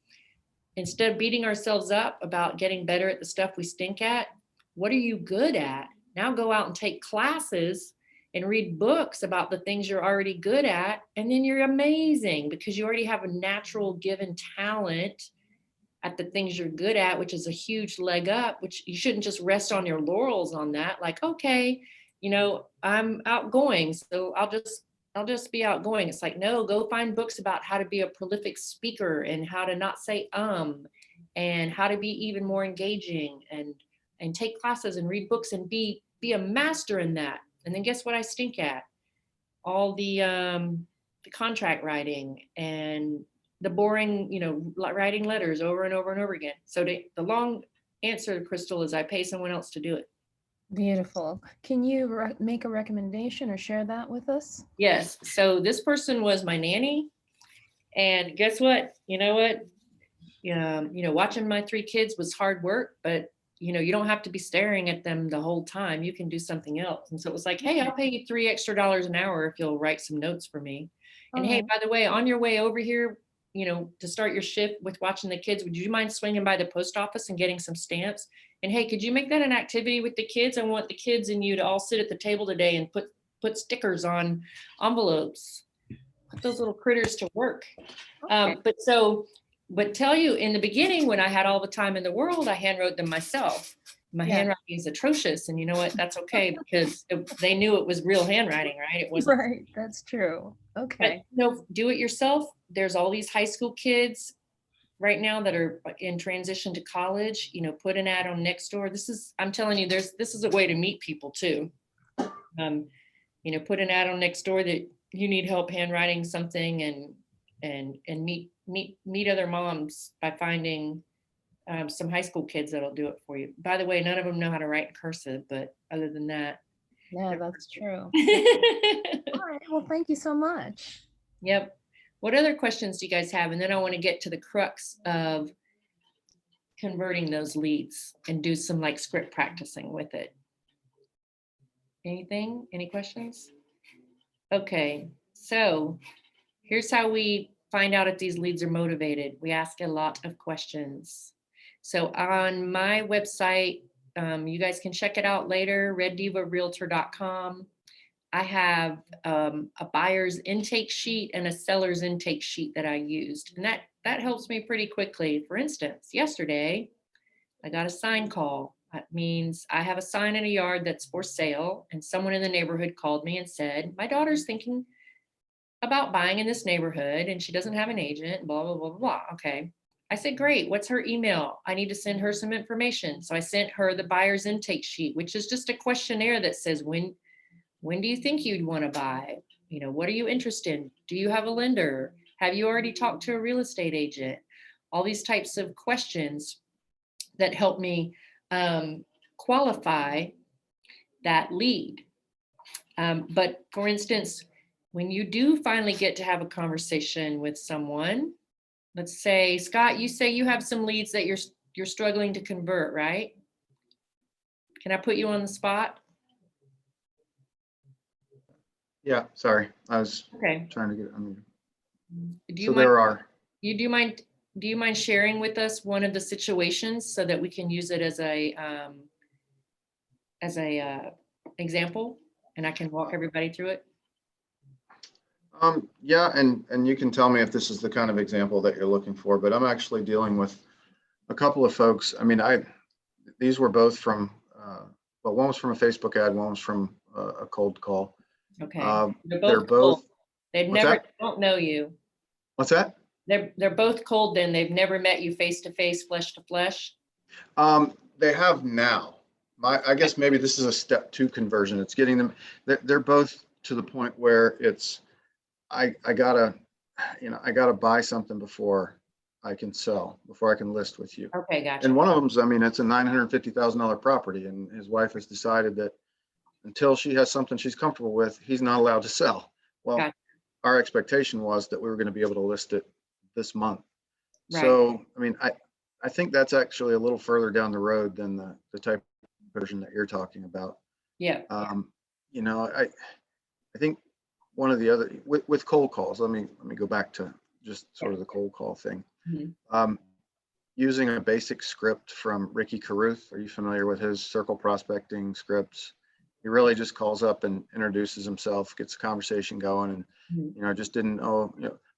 instead of beating ourselves up about getting better at the stuff we stink at, what are you good at? Now go out and take classes and read books about the things you're already good at. And then you're amazing because you already have a natural given talent at the things you're good at, which is a huge leg up, which you shouldn't just rest on your laurels on that. Like, okay, I'm outgoing, so I'll just be outgoing. It's like, no, go find books about how to be a prolific speaker and how to not say and how to be even more engaging and take classes and read books and be a master in that. And then guess what I stink at? All the contract writing and the boring, writing letters over and over and over again. So the long answer, Crystal, is I pay someone else to do it. Beautiful. Can you make a recommendation or share that with us? Yes. So this person was my nanny. And guess what? You know what? Watching my 3 kids was hard work, but you don't have to be staring at them the whole time. You can do something else. And so it was like, hey, I'll pay you $3 extra an hour if you'll write some notes for me. And hey, by the way, on your way over here, to start your shift with watching the kids, would you mind swinging by the post office and getting some stamps? And hey, could you make that an activity with the kids? I want the kids and you to all sit at the table today and put stickers on envelopes. Put those little critters to work. But tell you, in the beginning, when I had all the time in the world, I handwrote them myself. My handwriting is atrocious, and you know what? That's okay because they knew it was real handwriting, right? It wasn't. Right, that's true. Okay. But, do it yourself. There's all these high school kids right now that are in transition to college. Put an ad on Nextdoor. I'm telling you, this is a way to meet people too. Put an ad on Nextdoor that you need help handwriting something, and meet other moms by finding some high school kids that'll do it for you. By the way, none of them know how to write in cursive, but other than that. Yeah, that's true. All right. Well, thank you so much. Yep. What other questions do you guys have? And then I want to get to the crux of converting those leads and do some like script practicing with it. Anything? Any questions? Okay. So here's how we find out if these leads are motivated. We ask a lot of questions. So on my website, you guys can check it out later, reddivarealtor.com. I have a buyer's intake sheet and a seller's intake sheet that I used. And that helps me pretty quickly. For instance, yesterday, I got a sign call. That means I have a sign in a yard that's for sale, and someone in the neighborhood called me and said, my daughter's thinking about buying in this neighborhood and she doesn't have an agent, blah, blah, blah, blah, blah. Okay. I said, great. What's her email? I need to send her some information. So I sent her the buyer's intake sheet, which is just a questionnaire that says, when do you think you'd want to buy? What are you interested in? Do you have a lender? Have you already talked to a real estate agent? All these types of questions that help me qualify that lead. But for instance, when you do finally get to have a conversation with someone, let's say, Scott, you say you have some leads that you're struggling to convert, right? Can I put you on the spot? Yeah, sorry. I was Okay. trying to get it unmuted. Do you So mind, there are. do you mind sharing with us one of the situations so that we can use it as a example and I can walk everybody through it? Yeah, and you can tell me if this is the kind of example that you're looking for, but I'm actually dealing with a couple of folks. I mean, these were both from, well, one was from a Facebook ad, one was from a cold call. Okay. They're both cold. They've what's never, that? don't know you. What's that? They're both cold then. They've never met you face to face, flesh to flesh. They have now. I guess maybe this is a step 2 conversion. It's getting them, they're both to the point where it's, I gotta buy something before I can sell, before I can list with you. Okay, gotcha. And one of them's, I mean, it's a $950,000 property, and his wife has decided that until she has something she's comfortable with, he's not allowed to sell. Well, Gotcha. Our expectation was that we were going to be able to list it this month. Right. So, I mean, I think that's actually a little further down the road than the type of version that you're talking about. Yeah. I think one of the other, with cold calls, let me go back to just sort of the cold call thing. Mhm. Using a basic script from Ricky Carruth. Are you familiar with his circle prospecting scripts? He really just calls up and introduces himself, gets the conversation going, and Mhm. just didn't know,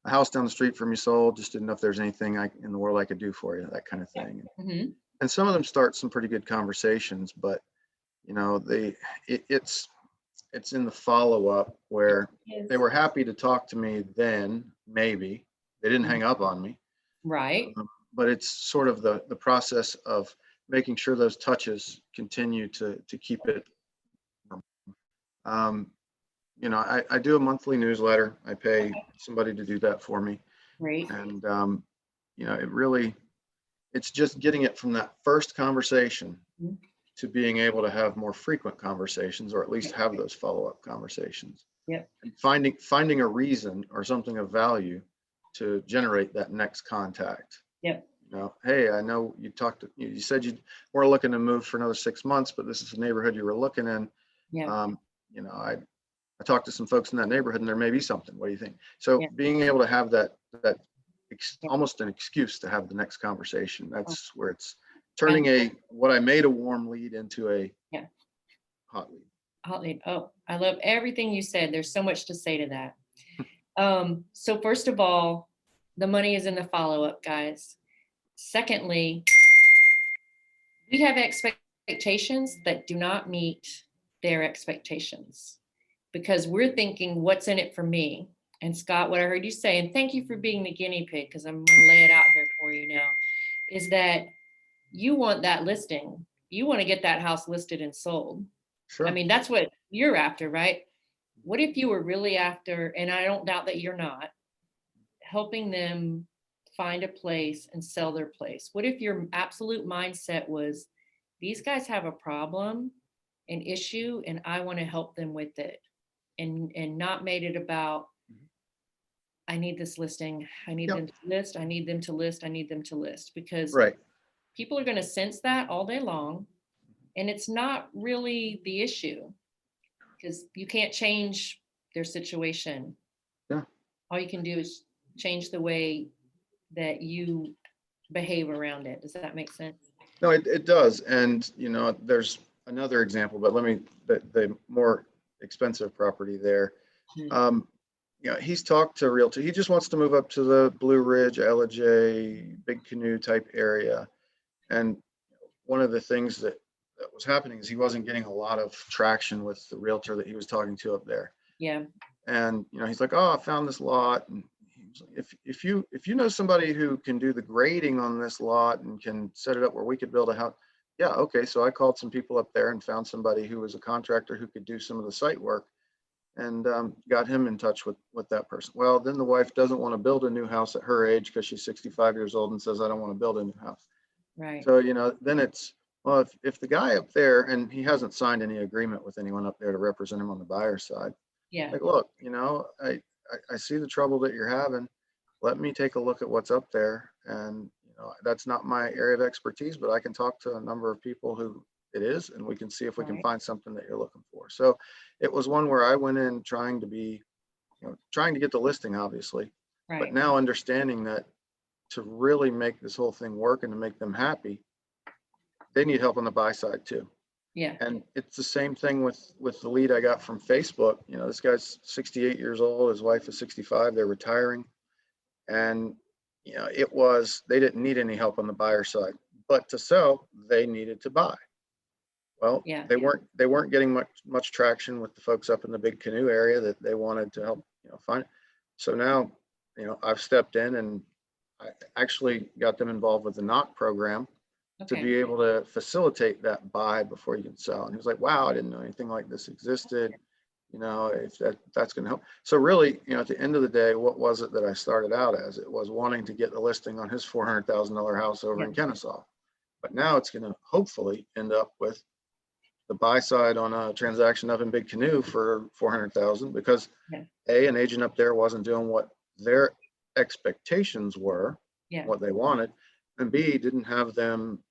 a house down the street from you sold, just didn't know if there's anything in the world I could do for you, that kind of thing. Mhm. And some of them start some pretty good conversations, but it's in the follow-up where they were happy to talk to me then, maybe they didn't hang up on me. Right. But it's sort of the process of making sure those touches continue to keep it. I do a monthly newsletter. I pay somebody to do that for me. Great. And, it's just getting it from that first conversation Mhm. to being able to have more frequent conversations, or at least have those follow-up conversations. Yep. And finding a reason or something of value to generate that next contact. Yep. Hey, I know you said you were looking to move for another 6 months, but this is the neighborhood you were looking in. Yeah. I talked to some folks in that neighborhood, and there may be something. What do you think? So Yeah. being able to have that Yeah. almost an excuse to have the next conversation. Oh. That's where it's turning what I made a warm lead into a hot lead. Hot lead. Oh, I love everything you said. There's so much to say to that. So first of all, the money is in the follow-up, guys. Secondly, we have expectations that do not meet their expectations, because we're thinking, what's in it for me? And Scott, what I heard you say, and thank you for being the guinea pig, because I'm going to lay it out here for you now, is that you want that listing. You want to get that house listed and sold. Sure. I mean, that's what you're after, right? What if you were really after, and I don't doubt that you're not, helping them find a place and sell their place? What if your absolute mindset was, these guys have a problem, an issue, and I want to help them with it, and not made it about, I need this listing, I need Yep. them to list, I need them to list, I need them to list, because Right. people are going to sense that all day long, and it's not really the issue, because you can't change their situation. Yeah. All you can do is change the way that you behave around it. Does that make sense? No, it does. And, there's another example, but the more expensive property there. He's talked to a realtor. He just wants to move up to the Blue Ridge, LJ, Big Canoe type area. And one of the things that was happening is he wasn't getting a lot of traction with the realtor that he was talking to up there. Yeah. And, he's like, oh, I found this lot. And he was like, if you know somebody who can do the grading on this lot and can set it up where we could build a house. Yeah. Okay. So I called some people up there and found somebody who was a contractor who could do some of the site work, and got him in touch with that person. Well, then the wife doesn't want to build a new house at her age because she's 65 years old and says, I don't want to build a new house. Right. So, then it's, well, if the guy up there, and he hasn't signed any agreement with anyone up there to represent him on the buyer's side. Yeah. Like, look, I see the trouble that you're having. Let me take a look at what's up there. And, that's not my area of expertise, but I can talk to a number of people who it is, and we can see if we can Right. find something that you're looking for. So it was one where I went in trying to get the listing, obviously, but Right. now understanding that to really make this whole thing work and to make them happy, they need help on the buy side too. Yeah. And it's the same thing with the lead I got from Facebook. This guy's 68 years old. His wife is 65. They're retiring. And, they didn't need any help on the buyer side, but to sell, they needed to buy. Well, Yeah. they weren't getting much traction with the folks up in the Big Canoe area that they wanted to help, find. So now, I've stepped in and I actually got them involved with the knock program to be Okay. able to facilitate that buy before you can sell. And he was like, wow, I didn't know anything like this existed. If that's going to help. So really, at the end of the day, what was it that I started out as? It was wanting to get the listing on his $400,000 house over in Kennesaw. But now it's going to hopefully end up with the buy side on a transaction up in Big Canoe for 400,000, because an agent up there wasn't doing what their expectations were, what they wanted, and B, didn't have them,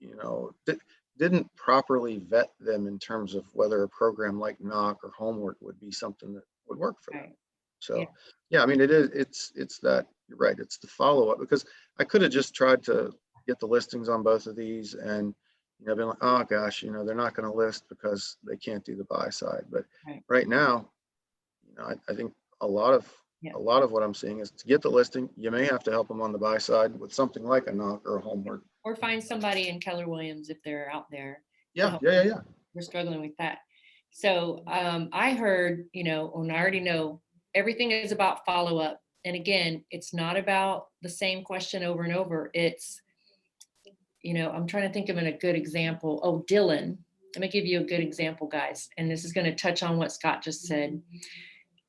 didn't properly vet them in terms of whether a program like Knock or Homework would be something that would work for them. So, Yeah. yeah, I mean, it's that, you're right, it's the follow-up, because I could have just tried to get the listings on both of these and, been like, oh gosh, they're not going to list because they can't do the buy side. But Right. right now, I think a lot of what I'm seeing is to get the listing, you may have to help them on the buy side with something like a knock or a homework. Or find somebody in Keller Williams if they're out there. to Yeah, help yeah, them. yeah, yeah. We're struggling with that. So I heard, and I already know everything is about follow-up. And again, it's not about the same question over and over. It's, I'm trying to think of a good example. Oh, Dylan. Let me give you a good example, guys. And this is going to touch on what Scott just said.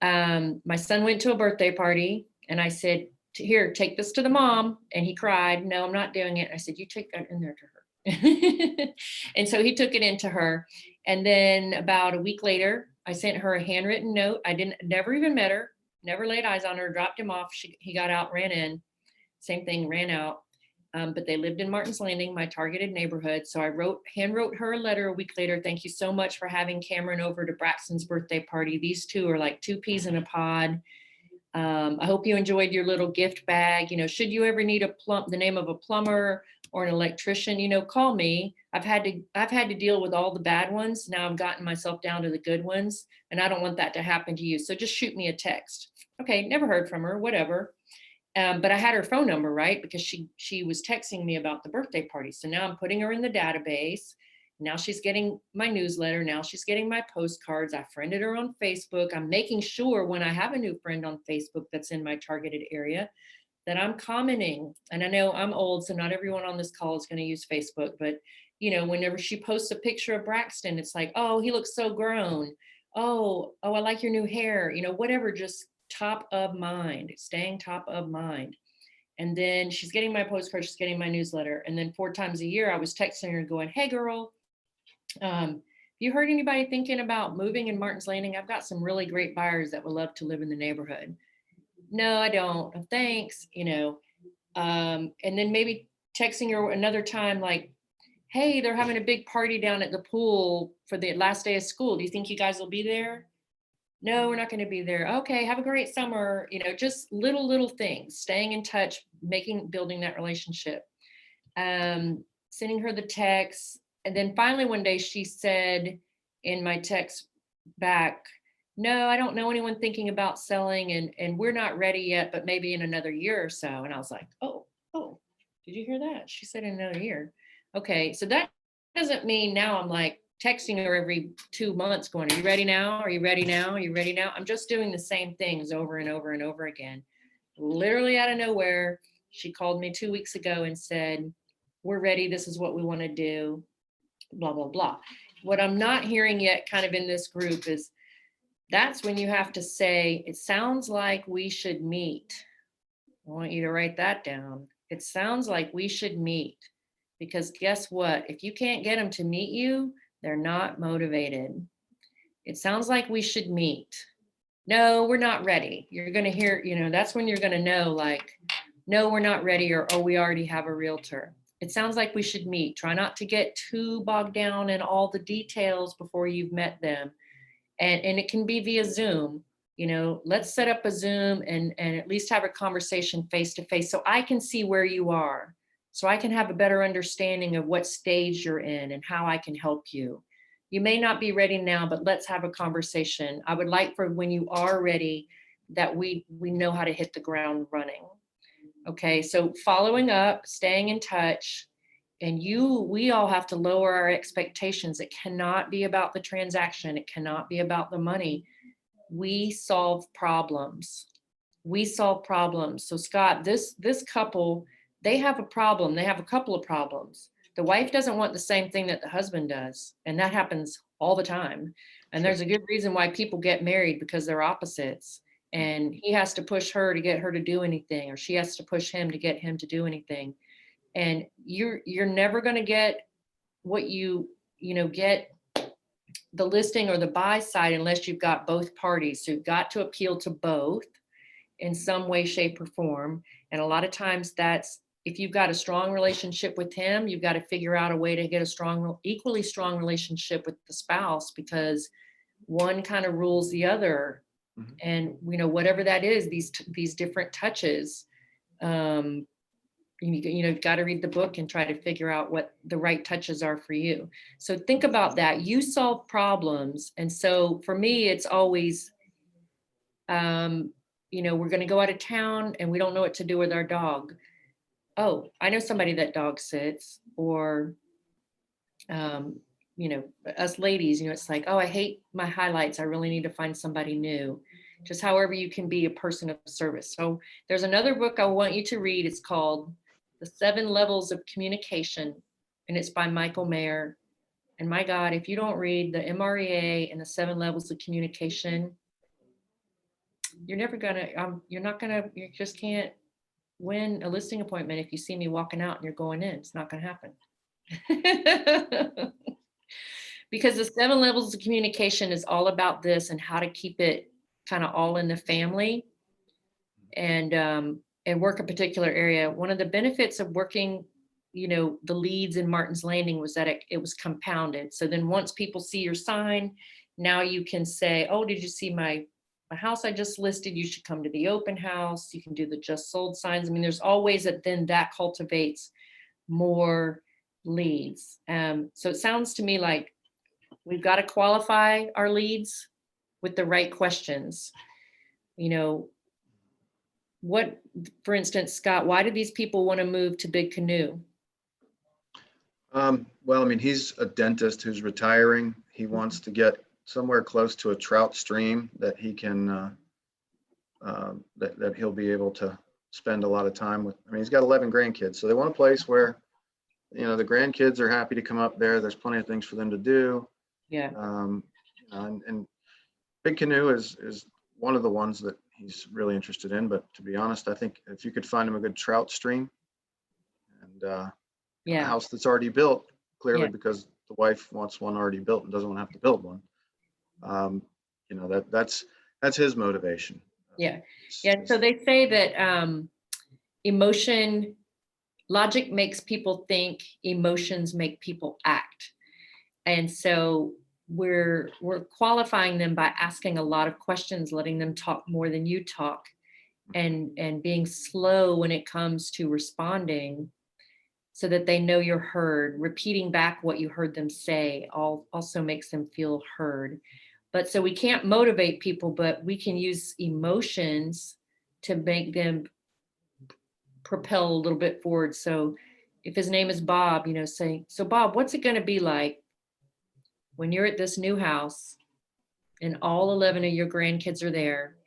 My son went to a birthday party and I said, here, take this to the mom. And he cried, no, I'm not doing it. I said, you take that in there to her. And so he took it into her. And then about a week later, I sent her a handwritten note. I never even met her, never laid eyes on her, dropped him off. He got out, ran in, same thing, ran out. But they lived in Martin's Landing, my targeted neighborhood. So I handwrote her a letter a week later. Thank you so much for having Cameron over to Braxton's birthday party. These two are like two peas in a pod. I hope you enjoyed your little gift bag. Should you ever need the name of a plumber or an electrician, call me. I've had to deal with all the bad ones. Now I've gotten myself down to the good ones, and I don't want that to happen to you. So just shoot me a text. Okay, never heard from her, whatever. But I had her phone number, right? Because she was texting me about the birthday party. So now I'm putting her in the database. Now she's getting my newsletter. Now she's getting my postcards. I friended her on Facebook. I'm making sure when I have a new friend on Facebook that's in my targeted area that I'm commenting. And I know I'm old, so not everyone on this call is going to use Facebook, but whenever she posts a picture of Braxton, it's like, oh, he looks so grown. Oh, I like your new hair, whatever, just top of mind, staying top of mind. And then she's getting my postcard, she's getting my newsletter. And then 4 times a year, I was texting her going, hey girl, you heard anybody thinking about moving in Martin's Landing? I've got some really great buyers that would love to live in the neighborhood. No, I don't. Thanks. And then maybe texting her another time, like, hey, they're having a big party down at the pool for the last day of school. Do you think you guys will be there? No, we're not going to be there. Okay, have a great summer. Just little things, staying in touch, building that relationship. Sending her the text. And then finally one day she said in my text back, no, I don't know anyone thinking about selling and we're not ready yet, but maybe in another year or so. And I was like, oh, did you hear that? She said in another year. Okay, so that doesn't mean now I'm like texting her every 2 months going, are you ready now? Are you ready now? Are you ready now? I'm just doing the same things over and over and over again. Literally out of nowhere, she called me 2 weeks ago and said, we're ready. This is what we want to do. Blah, blah, blah. What I'm not hearing yet kind of in this group is that's when you have to say, it sounds like we should meet. I want you to write that down. It sounds like we should meet, because guess what? If you can't get them to meet you, they're not motivated. It sounds like we should meet. No, we're not ready. You're going to hear, that's when you're going to know, like, no, we're not ready, or, oh, we already have a realtor. It sounds like we should meet. Try not to get too bogged down in all the details before you've met them. And it can be via Zoom. Let's set up a Zoom and at least have a conversation face to face so I can see where you are, so I can have a better understanding of what stage you're in and how I can help you. You may not be ready now, but let's have a conversation. I would like for when you are ready that we know how to hit the ground running. Okay, so following up, staying in touch, and we all have to lower our expectations. It cannot be about the transaction. It cannot be about the money. We solve problems. So Scott, this couple, they have a problem. They have a couple of problems. The wife doesn't want the same thing that the husband does. And that happens all the time. And there's a good reason why people get married, because they're opposites. And he has to push her to get her to do anything, or she has to push him to get him to do anything. And you're never going to get what get the listing or the buy side unless you've got both parties. So you've got to appeal to both in some way, shape, or form. And a lot of times that's, if you've got a strong relationship with him, you've got to figure out a way to get a equally strong relationship with the spouse, because one kind of rules the other Mhm. And, whatever that is, these different touches, you've got to read the book and try to figure out what the right touches are for you. So think about that. You solve problems. And so for me, it's always, we're going to go out of town and we don't know what to do with our dog. Oh, I know somebody that dog sits. Or, us ladies, it's like, oh, I hate my highlights. I really need to find somebody new. Just however you can be a person of service. So there's another book I want you to read. It's called The 7 Levels of Communication, and it's by Michael Mayer. And my God, if you don't read the MREA and the 7 Levels of Communication, you just can't win a listing appointment if you see me walking out and you're going in. It's not going to happen. Because the 7 levels of communication is all about this and how to keep it kind of all in the family and work a particular area. One of the benefits of working, the leads in Martin's Landing was that it was compounded. So then once people see your sign, now you can say, oh, did you see my house I just listed? You should come to the open house. You can do the just sold signs. I mean, there's always that cultivates more leads. So it sounds to me like we've got to qualify our leads with the right questions. What, for instance, Scott, why do these people want to move to Big Canoe? Well, I mean, he's a dentist who's retiring. He wants to get somewhere close to a trout stream that he can, that he'll be able to spend a lot of time with. I mean, he's got 11 grandkids, so they want a place where, the grandkids are happy to come up there. There's plenty of things for them to do. Yeah. And Big Canoe is one of the ones that he's really interested in. But to be honest, I think if you could find him a good trout stream and a house that's already built, clearly because the wife wants one already built and doesn't want to have to build one. That's his motivation. Yeah. So they say that logic makes people think, emotions make people act. And so we're qualifying them by asking a lot of questions, letting them talk more than you talk, and being slow when it comes to responding so that they know you're heard. Repeating back what you heard them say also makes them feel heard. But so we can't motivate people, but we can use emotions to make them propel a little bit forward. So if his name is Bob, say, so Bob, what's it going to be like when you're at this new house and all 11 of your grandkids are there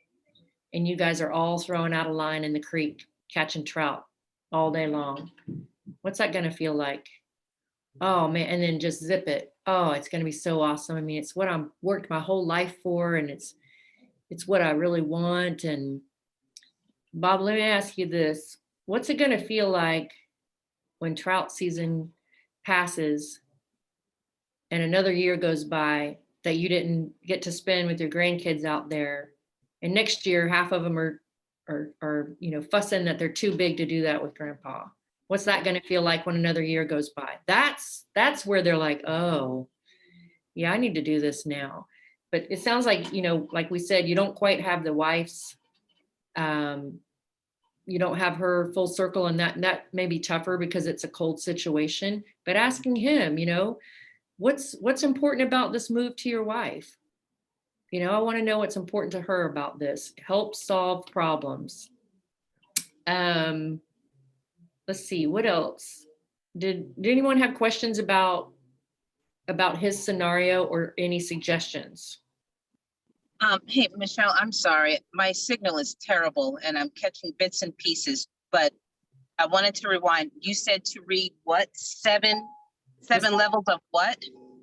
and you guys are all throwing out a line in the creek, catching trout all day long? What's that going to feel like? Oh man, and then just zip it. Oh, it's going to be so awesome. I mean, it's what I'm worked my whole life for, and it's what I really want. And Bob, let me ask you this. What's it going to feel like when trout season passes and another year goes by that you didn't get to spend with your grandkids out there, and next year half of them are fussing that they're too big to do that with grandpa? What's that going to feel like when another year goes by? That's where they're like, oh yeah, I need to do this now. But it sounds like, like we said, you don't quite have the wife's, you don't have her full circle, and that may be tougher because it's a cold situation. But asking him, what's important about this move to your wife? I want to know what's important to her about this. Help solve problems. Let's see, what else? Did anyone have questions about his scenario or any suggestions? Hey, Michelle, I'm sorry. My signal is terrible and I'm catching bits and pieces, but I wanted to rewind. You said to read what? Seven levels of what?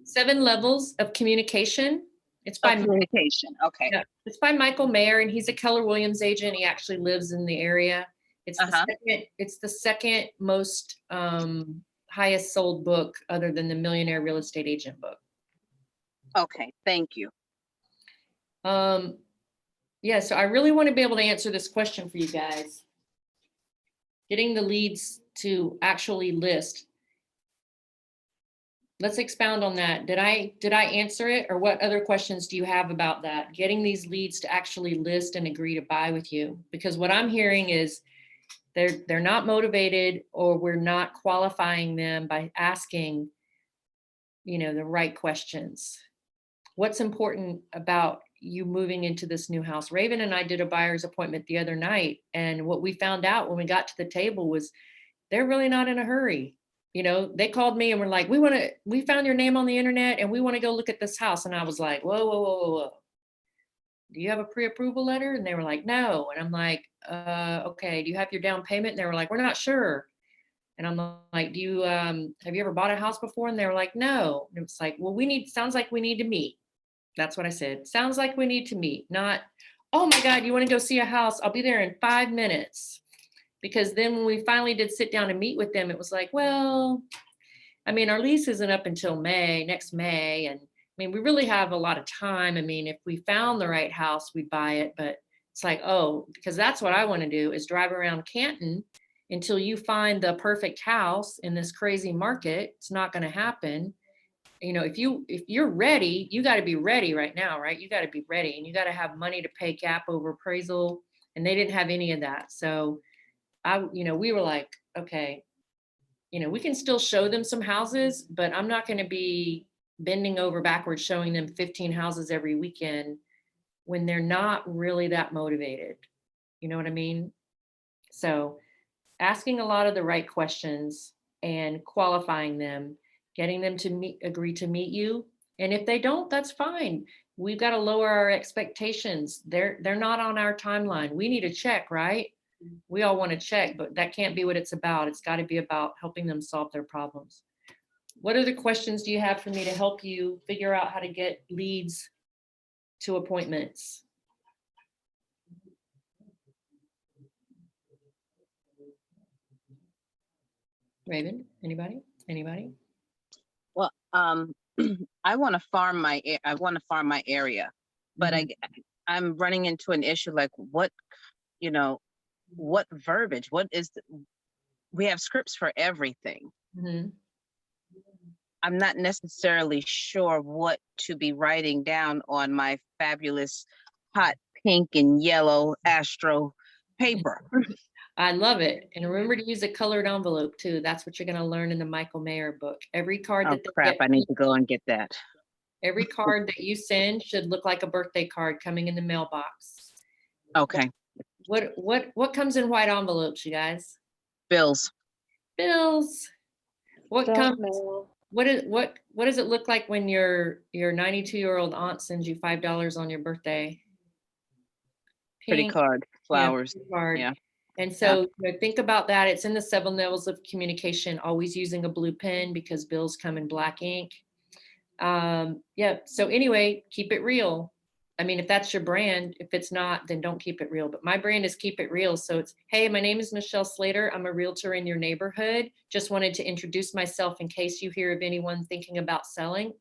7 levels of communication. It's by communication. Okay. Yeah, it's by Michael Mayer, and he's a Keller Williams agent. He actually lives in the area. It's the second most highest sold book other than the Millionaire Real Estate Agent book. Okay, thank you. Yeah, so I really want to be able to answer this question for you guys. Getting the leads to actually list. let's expound on that. Did I answer it, or what other questions do you have about that? Getting these leads to actually list and agree to buy with you, because what I'm hearing is they're not motivated, or we're not qualifying them by asking, the right questions. What's important about you moving into this new house? Raven and I did a buyer's appointment the other night, and what we found out when we got to the table was they're really not in a hurry. They called me and were like, we found your name on the internet and we want to go look at this house. And I was like, whoa, whoa, whoa, whoa, whoa. Do you have a pre-approval letter? And they were like, no. And I'm like, okay, do you have your down payment? And they were like, we're not sure. And I'm like, have you ever bought a house before? And they were like, no. And it's like, well, sounds like we need to meet. That's what I said. Sounds like we need to meet, not, oh my God, you want to go see a house? I'll be there in 5 minutes. Because then when we finally did sit down and meet with them, it was like, well, our lease isn't up until next May. And we really have a lot of time. If we found the right house, we'd buy it. But it's like, oh, because that's what I want to do, is drive around Canton until you find the perfect house in this crazy market. It's not going to happen. If you're ready, you got to be ready right now, right? You got to be ready, and you got to have money to pay cap over appraisal. And they didn't have any of that. So we were like, okay, we can still show them some houses, but I'm not going to be bending over backwards showing them 15 houses every weekend when they're not really that motivated. You know what I mean? So asking a lot of the right questions and qualifying them, getting them to agree to meet you. And if they don't, that's fine. We've got to lower our expectations. They're not on our timeline. We need a check, right? We all want to check, but that can't be what it's about. It's got to be about helping them solve their problems. What other questions do you have for me to help you figure out how to get leads to appointments? Raven, anybody? Well, I want to farm my area, but I'm running into an issue like what verbiage, we have scripts for everything. Mm-hmm. I'm not necessarily sure what to be writing down on my fabulous hot pink and yellow Astro paper. I love it. And remember to use a colored envelope too. That's what you're going to learn in the Michael Mayer book. Every card Oh crap, I need to go and get that. Every card that you send should look like a birthday card coming in the mailbox. Okay. What comes in white envelopes, you guys? Bills. What Junk comes? mail. What does it look like when your 92-year-old aunt sends you $5 on your birthday? Pretty card, flowers. Yeah, card. Yeah. And so think about that. It's in the 7 levels of communication, always using a blue pen because bills come in black ink. So anyway, keep it real. If that's your brand. If it's not, then don't keep it real. But my brand is keep it real. So it's, hey, my name is Michelle Slater. I'm a realtor in your neighborhood. Just wanted to introduce myself in case you hear of anyone thinking about selling,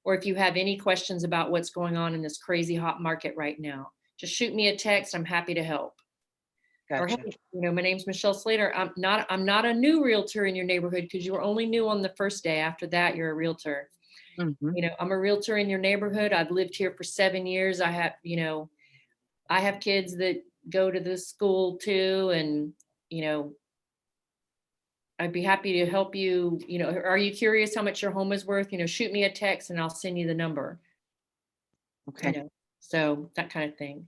or if you have any questions about what's going on in this crazy hot market right now. Just shoot me a text. I'm happy to help. Gotcha. Or hey, my name's Michelle Slater. I'm not a new realtor in your neighborhood because you were only new on the first day. After that, you're a realtor. Mm-hmm. I'm a realtor in your neighborhood. I've lived here for 7 years. I have kids that go to this school too. And, I'd be happy to help you. Are you curious how much your home is worth? Shoot me a text and I'll send you the number. Okay. So that kind of thing.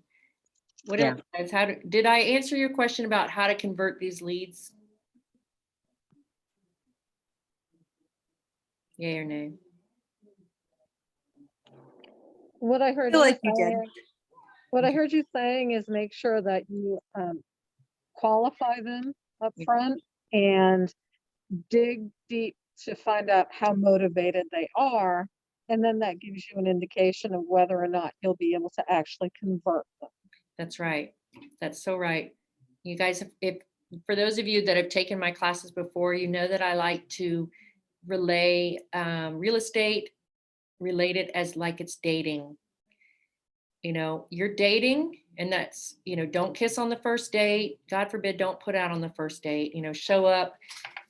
What else, guys? Did I answer your question about how to convert these leads? Yay or nay? What I heard you saying is make sure that you qualify them up front and dig deep to find out how motivated they are. And then that gives you an indication of whether or not you'll be able to actually convert them. That's right. That's so right. You guys, if for those of you that have taken my classes before, you know that I like to relay real estate related as like it's dating. You're dating And that's, don't kiss on the first date. God forbid, don't put out on the first date, show up.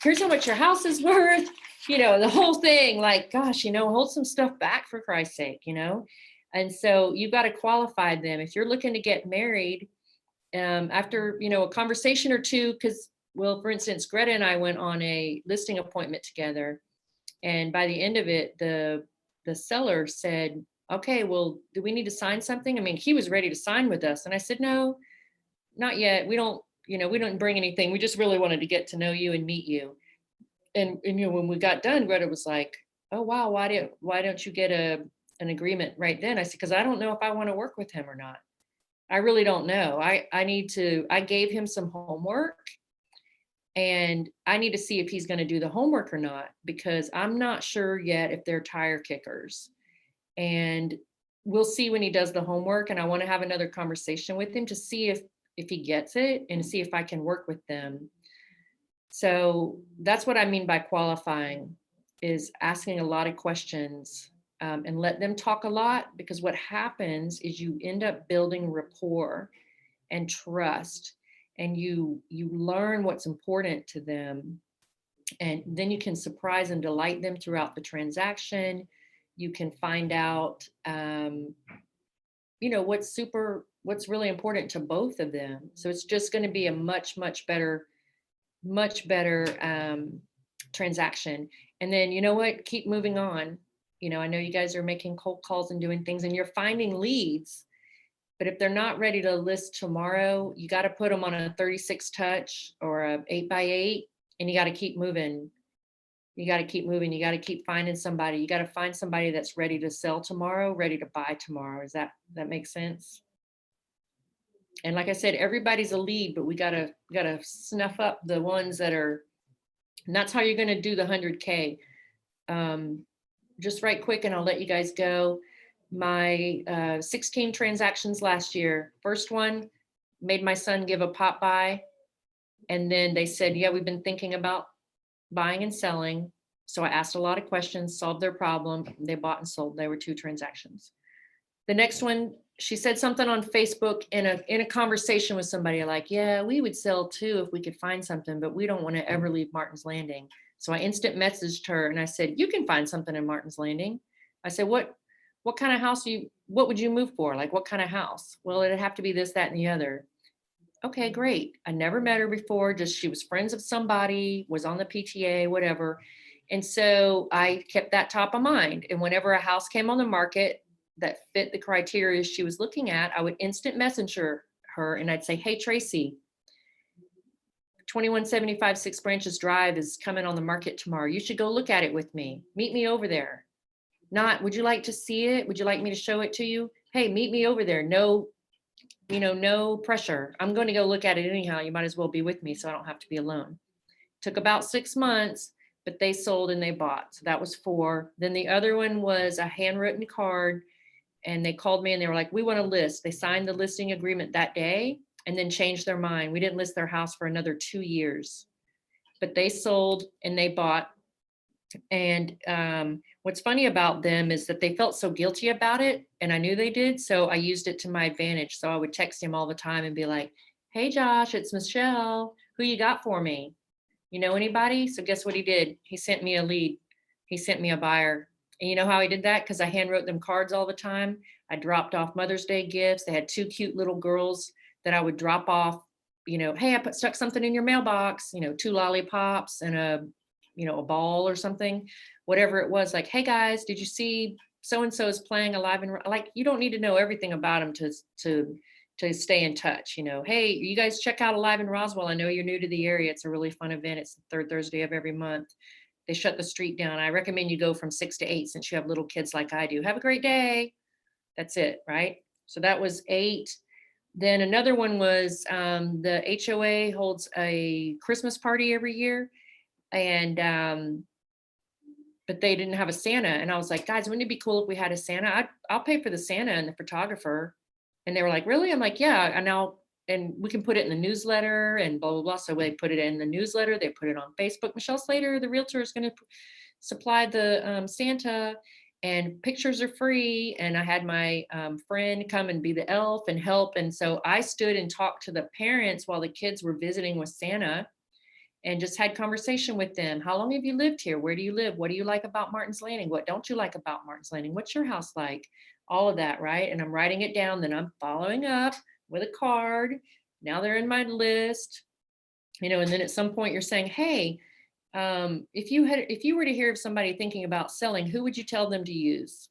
Here's how much your house is worth, the whole thing. Like, gosh, hold some stuff back for Christ's sake, And so you've got to qualify them. If you're looking to get married, after, a conversation or two, because, well, for instance, Greta and I went on a listing appointment together. And by the end of it, the seller said, okay, well, do we need to sign something? I mean, he was ready to sign with us. And I said, no, not yet. We don't bring anything. We just really wanted to get to know you and meet you. And when we got done, Greta was like, oh, wow, why don't you get an agreement right then? I said, because I don't know if I want to work with him or not. I really don't know. I gave him some homework, and I need to see if he's going to do the homework or not, because I'm not sure yet if they're tire kickers. And we'll see when he does the homework. And I want to have another conversation with him to see if he gets it and see if I can work with them. So that's what I mean by qualifying, is asking a lot of questions, and let them talk a lot, because what happens is you end up building rapport and trust, and you learn what's important to them. And then you can surprise and delight them throughout the transaction. You can find out, what's really important to both of them. So it's just going to be a much better transaction. And then, you know what, keep moving on. I know you guys are making cold calls and doing things, and you're finding leads, but if they're not ready to list tomorrow, you got to put them on a 36 touch or a 8x8, and you got to keep moving. You got to keep moving. You got to keep finding somebody. You got to find somebody that's ready to sell tomorrow, ready to buy tomorrow. Does that make sense? And like I said, everybody's a lead, but we gotta snuff up the ones that are, and that's how you're gonna do the 100K. Just right quick, and I'll let you guys go. My 16 transactions last year. First one, made my son give a pop buy. And then they said, yeah, we've been thinking about buying and selling. So I asked a lot of questions, solved their problem. They bought and sold. They were 2 transactions. The next one, she said something on Facebook in a conversation with somebody, like, yeah, we would sell too if we could find something, but we don't want to ever leave Martin's Landing. So I instant messaged her and I said, you can find something in Martin's Landing. I said, what kind of house what would you move for? Like, what kind of house? Well, it'd have to be this, that, and the other. Okay, great. I never met her before. Just she was friends of somebody, was on the PTA, whatever. And so I kept that top of mind. And whenever a house came on the market that fit the criteria she was looking at, I would instant message her and I'd say, hey, Tracy, 2175 Six Branches Drive is coming on the market tomorrow. You should go look at it with me. Meet me over there. Not, would you like to see it? Would you like me to show it to you? Hey, meet me over there. No, no pressure. I'm going to go look at it anyhow. You might as well be with me so I don't have to be alone. Took about 6 months, but they sold and they bought. So that was 4. Then the other one was a handwritten card, and they called me and they were like, we want to list. They signed the listing agreement that day and then changed their mind. We didn't list their house for another 2 years, but they sold and they bought. And what's funny about them is that they felt so guilty about it, and I knew they did. So I used it to my advantage. So I would text him all the time and be like, hey, Josh, it's Michelle. Who you got for me? You know anybody? So guess what he did? He sent me a lead. He sent me a buyer. And you know how I did that? Because I handwrote them cards all the time. I dropped off Mother's Day gifts. They had 2 cute little girls that I would drop off, hey, I stuck something in your mailbox, 2 lollipops and a ball or something, whatever it was. Like, hey guys, did you see so-and-so is playing Alive and like, you don't need to know everything about them to stay in touch. Hey, you guys check out Alive in Roswell. I know you're new to the area. It's a really fun event. It's the 3rd Thursday of every month. They shut the street down. I recommend you go from 6 to 8 since you have little kids like I do. Have a great day. That's it, right? So that was 8. Then another one was the HOA holds a Christmas party every year. And but they didn't have a Santa. And I was like, guys, wouldn't it be cool if we had a Santa? I'll pay for the Santa and the photographer. And they were like, really? I'm like, yeah. And we can put it in the newsletter and blah, blah, blah. So they put it in the newsletter. They put it on Facebook. Michelle Slater, the realtor, is going to supply the Santa. and pictures are free. And I had my friend come and be the elf and help. And so I stood and talked to the parents while the kids were visiting with Santa, and just had conversation with them. How long have you lived here? Where do you live? What do you like about Martin's Landing? What don't you like about Martin's Landing? What's your house like? All of that, right? And I'm writing it down, then I'm following up with a card. Now they're in my list, and then at some point you're saying, hey, if you were to hear of somebody thinking about selling, who would you tell them to use?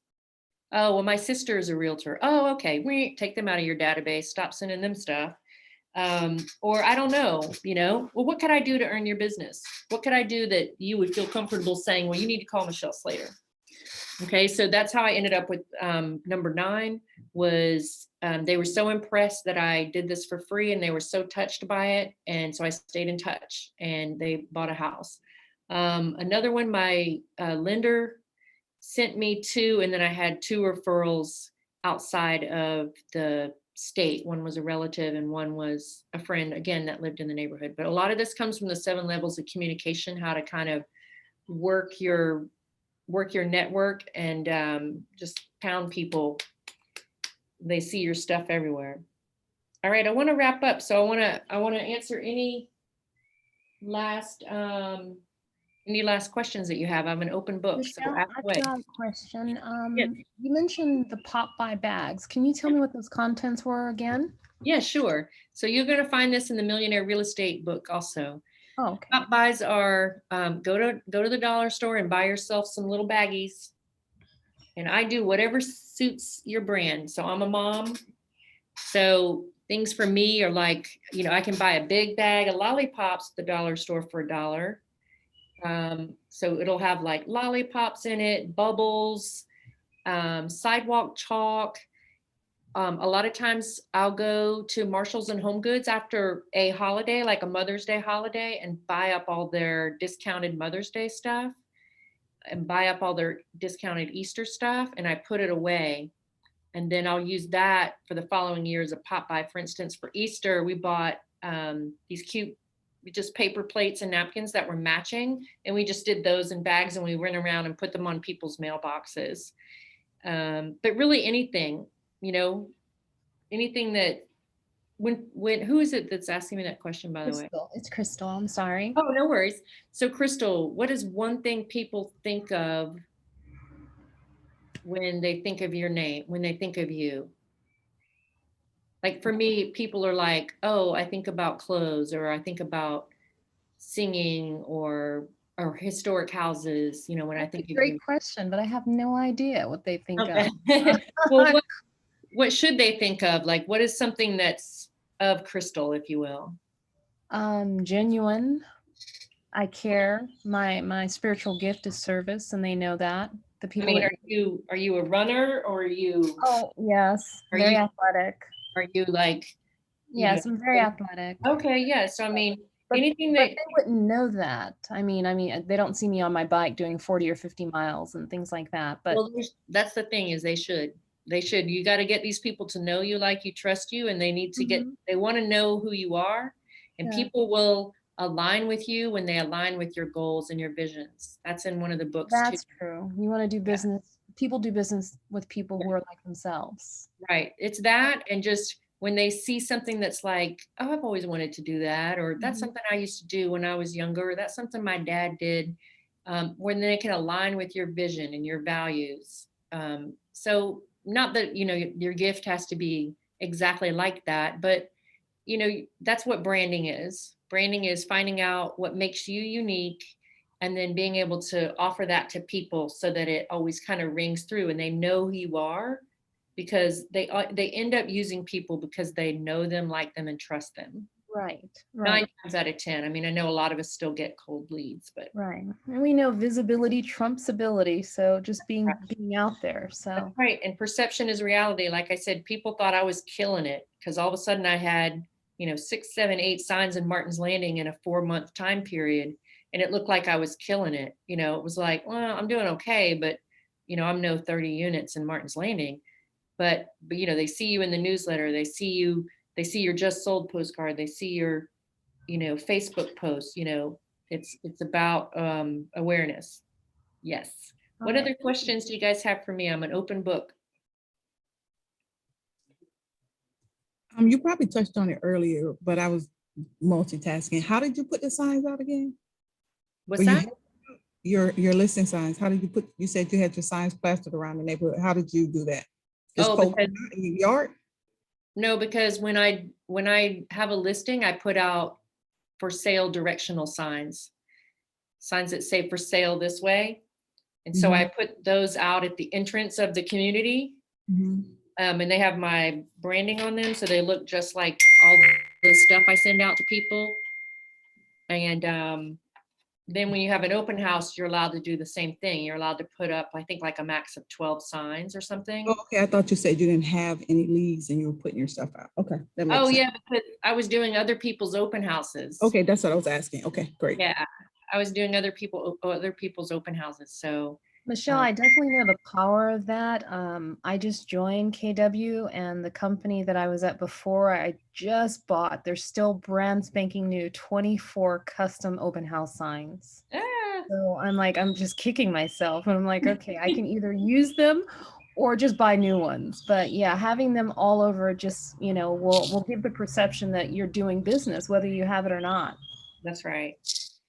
Oh, well, my sister is a realtor. Oh, okay. We take them out of your database, stop sending them stuff. Or I don't know, well, what could I do to earn your business? What could I do that you would feel comfortable saying, well, you need to call Michelle Slater. Okay, so that's how I ended up with number 9 was they were so impressed that I did this for free, and they were so touched by it. And so I stayed in touch, and they bought a house. Another one, my lender sent me to, and then I had 2 referrals outside of the state. One was a relative and one was a friend, again, that lived in the neighborhood. But a lot of this comes from the 7 levels of communication, how to kind of work your network and just pound people. They see your stuff everywhere. All right, I want to wrap up. So I want to answer any last questions that you have. I'm an open book. So Michelle, ask I've away. got a question. Yeah. You mentioned the pop-by bags. Can you tell me what those contents were again? Yeah, sure. So you're going to find this in the Millionaire Real Estate book also. Oh, okay. Pop buys are go to the dollar store and buy yourself some little baggies. And I do whatever suits your brand. So I'm a mom. So things for me are like, I can buy a big bag of lollipops at the dollar store for $1. So it'll have like lollipops in it, bubbles, sidewalk chalk. A lot of times I'll go to Marshalls and Home Goods after a holiday, like a Mother's Day holiday, and buy up all their discounted Mother's Day stuff and buy up all their discounted Easter stuff, and I put it away. And then I'll use that for the following year as a pop by. For instance, for Easter, we bought these cute just paper plates and napkins that were matching, and we just did those in bags, and we went around and put them on people's mailboxes. But really anything, anything that when who is it that's asking me that question, by the way? Crystal. It's Crystal. I'm sorry. Oh, no worries. So Crystal, what is one thing people think of when they think of your name, when they think of you? Like for me, people are like, oh, I think about clothes, or I think about singing, or historic houses, when I That's think a of great you. question, but I have no idea what they think Okay. of. Well, what should they think of? Like, what is something that's of Crystal, if you will? Genuine. I care. My spiritual gift is service, and they know that. The I people mean, that, are you a runner, or are you oh yes, Are very you- athletic. are you like Yes, I'm very athletic. Okay, yeah. So I mean, But, anything but that they wouldn't know that. I mean, they don't see me on my bike doing 40 or 50 miles and things like that. But well, that's the thing, is they should. You got to get these people to know you, like you, trust you, and they need to they want to know who you are, and Yeah. people will align with you when they align with your goals and your visions. That's in one of the books that's too. true. You want to do business. People do business with people who are like themselves. Right. It's that, and just when they see something that's like, oh, I've always wanted to do that, or that's something I used to do when I was younger, or that's something my dad did, when they can align with your vision and your values. So not that, your gift has to be exactly like that, but that's what branding is. Branding is finding out what makes you unique, and then being able to offer that to people so that it always kind of rings through and they know who you are, because they end up using people because they know them, like them, and trust them. Right. 9 times out of 10. I mean, I know a lot of us still get cold leads, but Right. And we know visibility trumps ability. So just being out there. So that's right. And perception is reality. Like I said, people thought I was killing it because all of a sudden I had, 6, 7, 8 signs in Martin's Landing in a 4-month time period. And it looked like I was killing it. It was like, well, I'm doing okay, but, I'm no 30 units in Martin's Landing. But they see you in the newsletter. They see your just sold postcard. They see your, Facebook posts. It's about awareness. Yes. What other questions do you guys have for me? I'm an open book. You probably touched on it earlier, but I was multitasking. How did you put the signs out again? What's Or you that? had your listing signs. How did you put, you said you had your signs plastered around the neighborhood. How did you do that? Just Oh, post because- them out in your yard? No, because when I have a listing, I put out for sale directional signs that say for sale this way. And so I put those out at the entrance of the community. Mhm. And they have my branding on them, so they look just like all the stuff I send out to people. And then when you have an open house, you're allowed to do the same thing. You're allowed to put up, I think, like a max of 12 signs or something. Oh, okay, I thought you said you didn't have any leads and you were putting your stuff out. Okay, that makes Oh sense. yeah, because I was doing other people's open houses. Okay, that's what I was asking. Okay, great. Yeah, I was doing other people's open houses. So Michelle, I definitely know the power of that. I just joined KW, and the company that I was at before, I just bought. They're still brand spanking new 24 custom open house signs. So I'm just kicking myself. And I'm like, okay, I can either use them or just buy new ones. But yeah, having them all over just, will give the perception that you're doing business, whether you have it or not. that's right.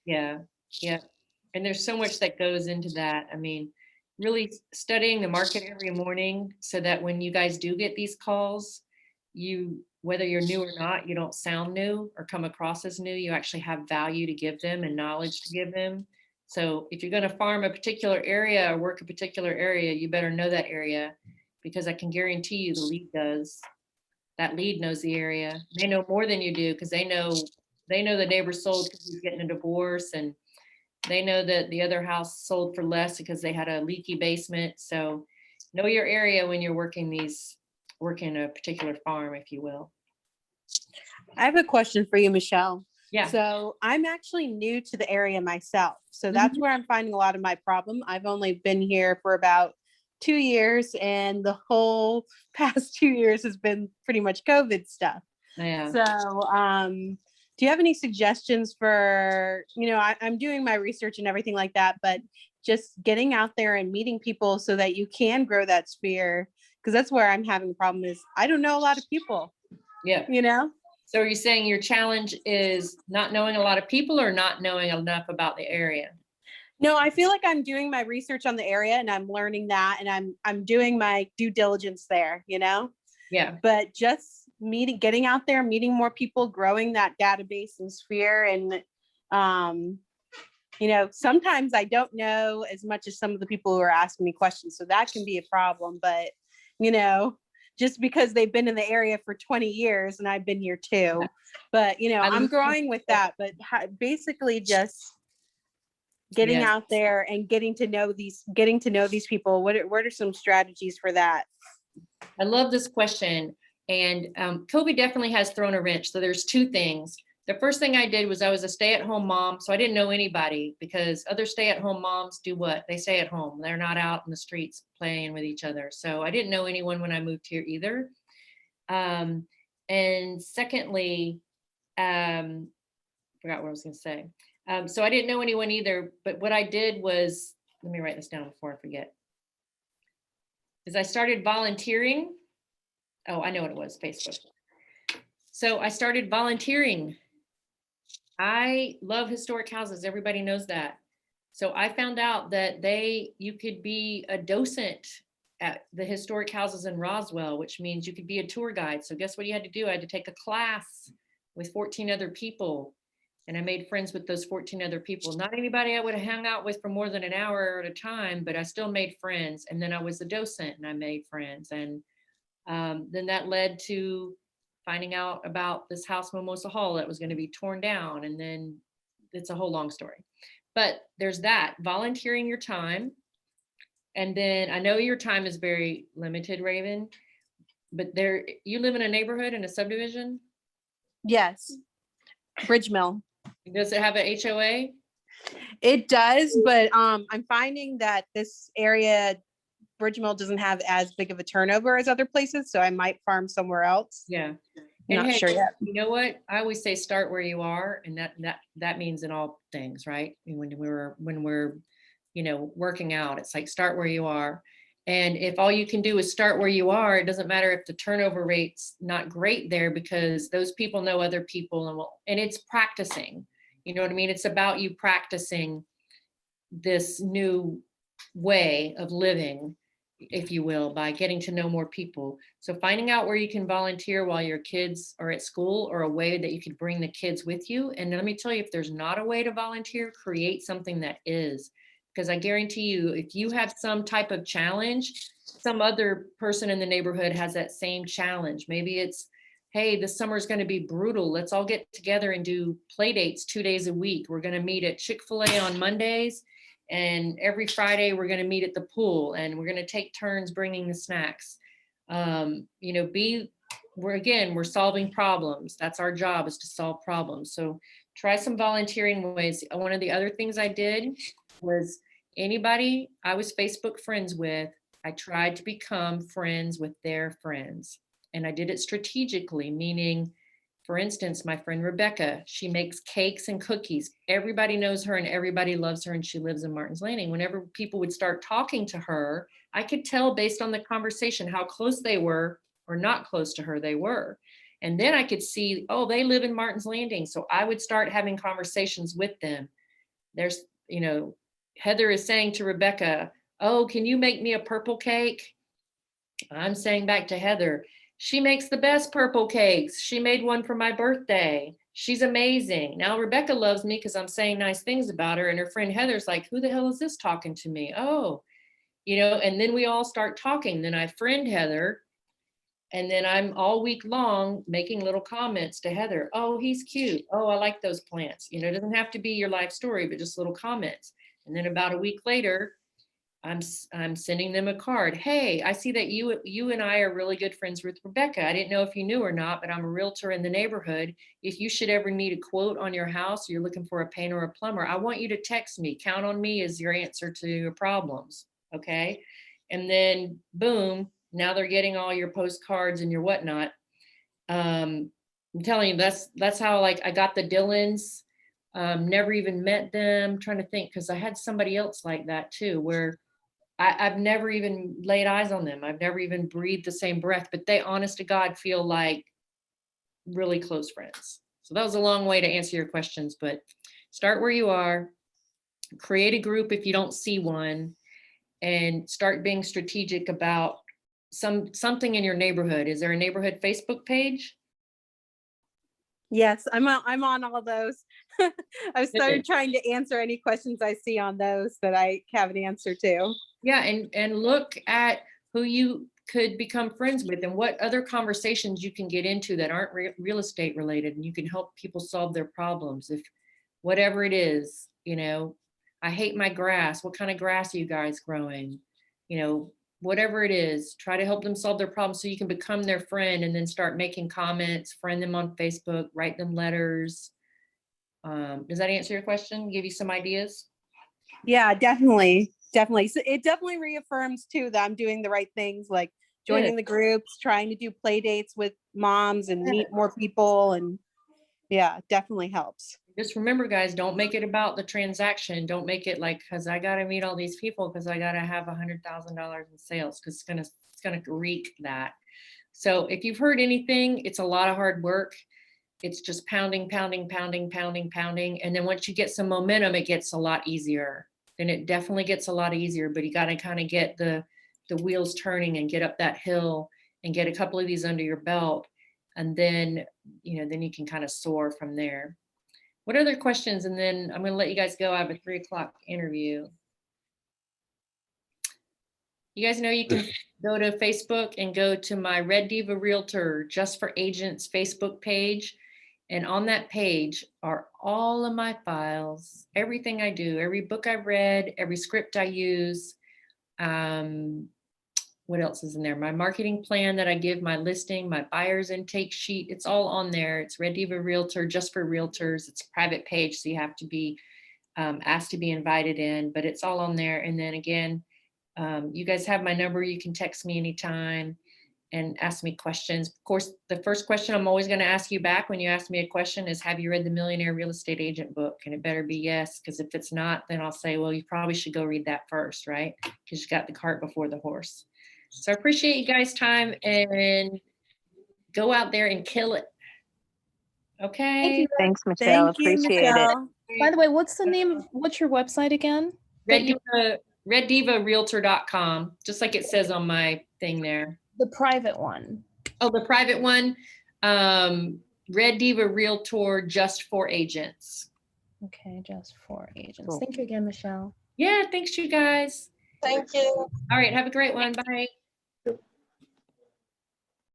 Yeah, yeah. And there's so much that goes into that. I mean, really studying the market every morning so that when you guys do get these calls, whether you're new or not, you don't sound new or come across as new. You actually have value to give them and knowledge to give them. So if you're going to farm a particular area or work a particular area, you better know that area, because I can guarantee you the lead does. That lead knows the area. They know more than you do, because they know the neighbor sold because he's getting a divorce, and they know that the other house sold for less because they had a leaky basement. So know your area when you're working a particular farm, if you will. I have a question for you, Michelle. Yeah. So I'm actually new to the area myself. So that's where I'm finding a lot of my problem. I've only been here for about 2 years, and the whole past 2 years has been pretty much COVID stuff. Yeah. So, do you have any suggestions for, I'm doing my research and everything like that, but just getting out there and meeting people so that you can grow that sphere? Because that's where I'm having a problem is I don't know a lot of people. Yeah. So are you saying your challenge is not knowing a lot of people or not knowing enough about the area? No, I feel like I'm doing my research on the area and I'm learning that, and I'm doing my due diligence there, Yeah. But just getting out there, meeting more people, growing that database and sphere. And, sometimes I don't know as much as some of the people who are asking me questions. So that can be a problem, but, just because they've been in the area for 20 years and I've been here too, but, I'm growing with that, but basically just getting out there and getting to know these people. What are some strategies for that? I love this question. And COVID definitely has thrown a wrench. So there's two things. The first thing I did was I was a stay-at-home mom. So I didn't know anybody, because other stay-at-home moms do what? They stay at home. They're not out in the streets playing with each other. So I didn't know anyone when I moved here either. And secondly, forgot what I was going to say. So I didn't know anyone either. But what I did was, let me write this down before I forget, is I started volunteering. Oh, I know what it was, Facebook. So I started volunteering. I love historic houses. Everybody knows that. So I found out that you could be a docent at the historic houses in Roswell, which means you could be a tour guide. So guess what you had to do? I had to take a class with 14 other people. And I made friends with those 14 other people. Not anybody I would have hung out with for more than an hour at a time, but I still made friends. And then I was a docent and I made friends. And then that led to finding out about this house, Mimosa Hall, that was going to be torn down. And then it's a whole long story. But there's that, volunteering your time. And then I know your time is very limited, Raven, but you live in a neighborhood, in a subdivision? Yes. Bridge Mill. Does it have an HOA? It does, but I'm finding that this area, Bridge Mill, doesn't have as big of a turnover as other places, so I might farm somewhere else. Yeah. Not sure yet. You know what? I always say start where you are, and that means in all things, right? When we're working out. It's like, start where you are. And if all you can do is start where you are, it doesn't matter if the turnover rate's not great there, because those people know other people, and it's practicing. You know what I mean? It's about you practicing this new way of living, if you will, by getting to know more people. So finding out where you can volunteer while your kids are at school, or a way that you could bring the kids with you. And let me tell you, if there's not a way to volunteer, create something that is. Because I guarantee you, if you have some type of challenge, some other person in the neighborhood has that same challenge. Maybe it's, hey, this summer is going to be brutal. Let's all get together and do play dates 2 days a week. We're going to meet at Chick-fil-A on Mondays, and every Friday we're going to meet at the pool, and we're going to take turns bringing the snacks. We're solving problems. That's our job, is to solve problems. So try some volunteering ways. One of the other things I did was, anybody I was Facebook friends with, I tried to become friends with their friends. And I did it strategically, meaning, for instance, my friend Rebecca, she makes cakes and cookies. Everybody knows her and everybody loves her, and she lives in Martin's Landing. Whenever people would start talking to her, I could tell based on the conversation how close they were or not close to her they were. And then I could see, oh, they live in Martin's Landing. So I would start having conversations with them. There's, Heather is saying to Rebecca, oh, can you make me a purple cake? I'm saying back to Heather, she makes the best purple cakes. She made one for my birthday. She's amazing. Now Rebecca loves me because I'm saying nice things about her. And her friend Heather's like, who the hell is this talking to me? Oh, and then we all start talking. Then I friend Heather. And then I'm all week long making little comments to Heather. Oh, he's cute. Oh, I like those plants. It doesn't have to be your life story, but just little comments. And then about a week later, I'm sending them a card. Hey, I see that you and I are really good friends with Rebecca. I didn't know if you knew or not, but I'm a realtor in the neighborhood. If you should ever need a quote on your house, you're looking for a painter or a plumber, I want you to text me. Count on me as your answer to your problems. Okay. And then boom, now they're getting all your postcards and your whatnot. I'm telling you, that's how, like, I got the Dillons. Never even met them. I'm trying to think, because I had somebody else like that too, where I've never even laid eyes on them. I've never even breathed the same breath, but they, honest to God, feel like really close friends. So that was a long way to answer your questions, but start where you are, create a group if you don't see one, and start being strategic about something in your neighborhood. Is there a neighborhood Facebook page? Yes, I'm on all those. I've started trying to answer any questions I see on those that I have an answer to. Yeah, and look at who you could become friends with and what other conversations you can get into that aren't real estate related, and you can help people solve their problems. If whatever it is, I hate my grass. What kind of grass are you guys growing? Whatever it is, try to help them solve their problems so you can become their friend, and then start making comments, friend them on Facebook, write them letters. Does that answer your question? Give you some ideas? Yeah, definitely. So it definitely reaffirms too that I'm doing the right things, like joining the groups, trying to do play dates with moms and meet more people. And yeah, definitely helps. Just remember, guys, don't make it about the transaction. Don't make it like, because I got to meet all these people because I got to have $100,000 in sales, because it's gonna wreak that. So if you've heard anything, it's a lot of hard work. It's just pounding. And then once you get some momentum, it gets a lot easier. Then it definitely gets a lot easier, but you got to kind of get the wheels turning and get up that hill and get a couple of these under your belt. And then, then you can kind of soar from there. What other questions? And then I'm going to let you guys go. I have a 3:00 interview. You guys know you can go to Facebook and go to my Red Diva Realtor Just for Agents Facebook page. And on that page are all of my files, everything I do, every book I've read, every script I use. What else is in there? My marketing plan that I give, my listing, my buyer's intake sheet. It's all on there. It's Red Diva Realtor Just for Realtors. It's a private page, so you have to be asked to be invited in, but it's all on there. And then again, you guys have my number. You can text me anytime. and ask me questions. Of course, the first question I'm always going to ask you back when you ask me a question is, have you read the Millionaire Real Estate Agent book? And it better be yes, because if it's not, then I'll say, well, you probably should go read that first, right? Because you got the cart before the horse. So I appreciate you guys' time, and go out there and kill it. Okay. Thanks, Michelle. Thank you, Appreciate it. Michelle. By the way, what's the name? What's your website again? reddivarealtor.com, just like it says on my thing there. The private one. Oh, the private one, Red Diva Realtor, just for agents. Okay, just for agents. Cool. Thank you again, Michelle. Yeah, thanks you guys. Thank you. All right, have a great one. Bye.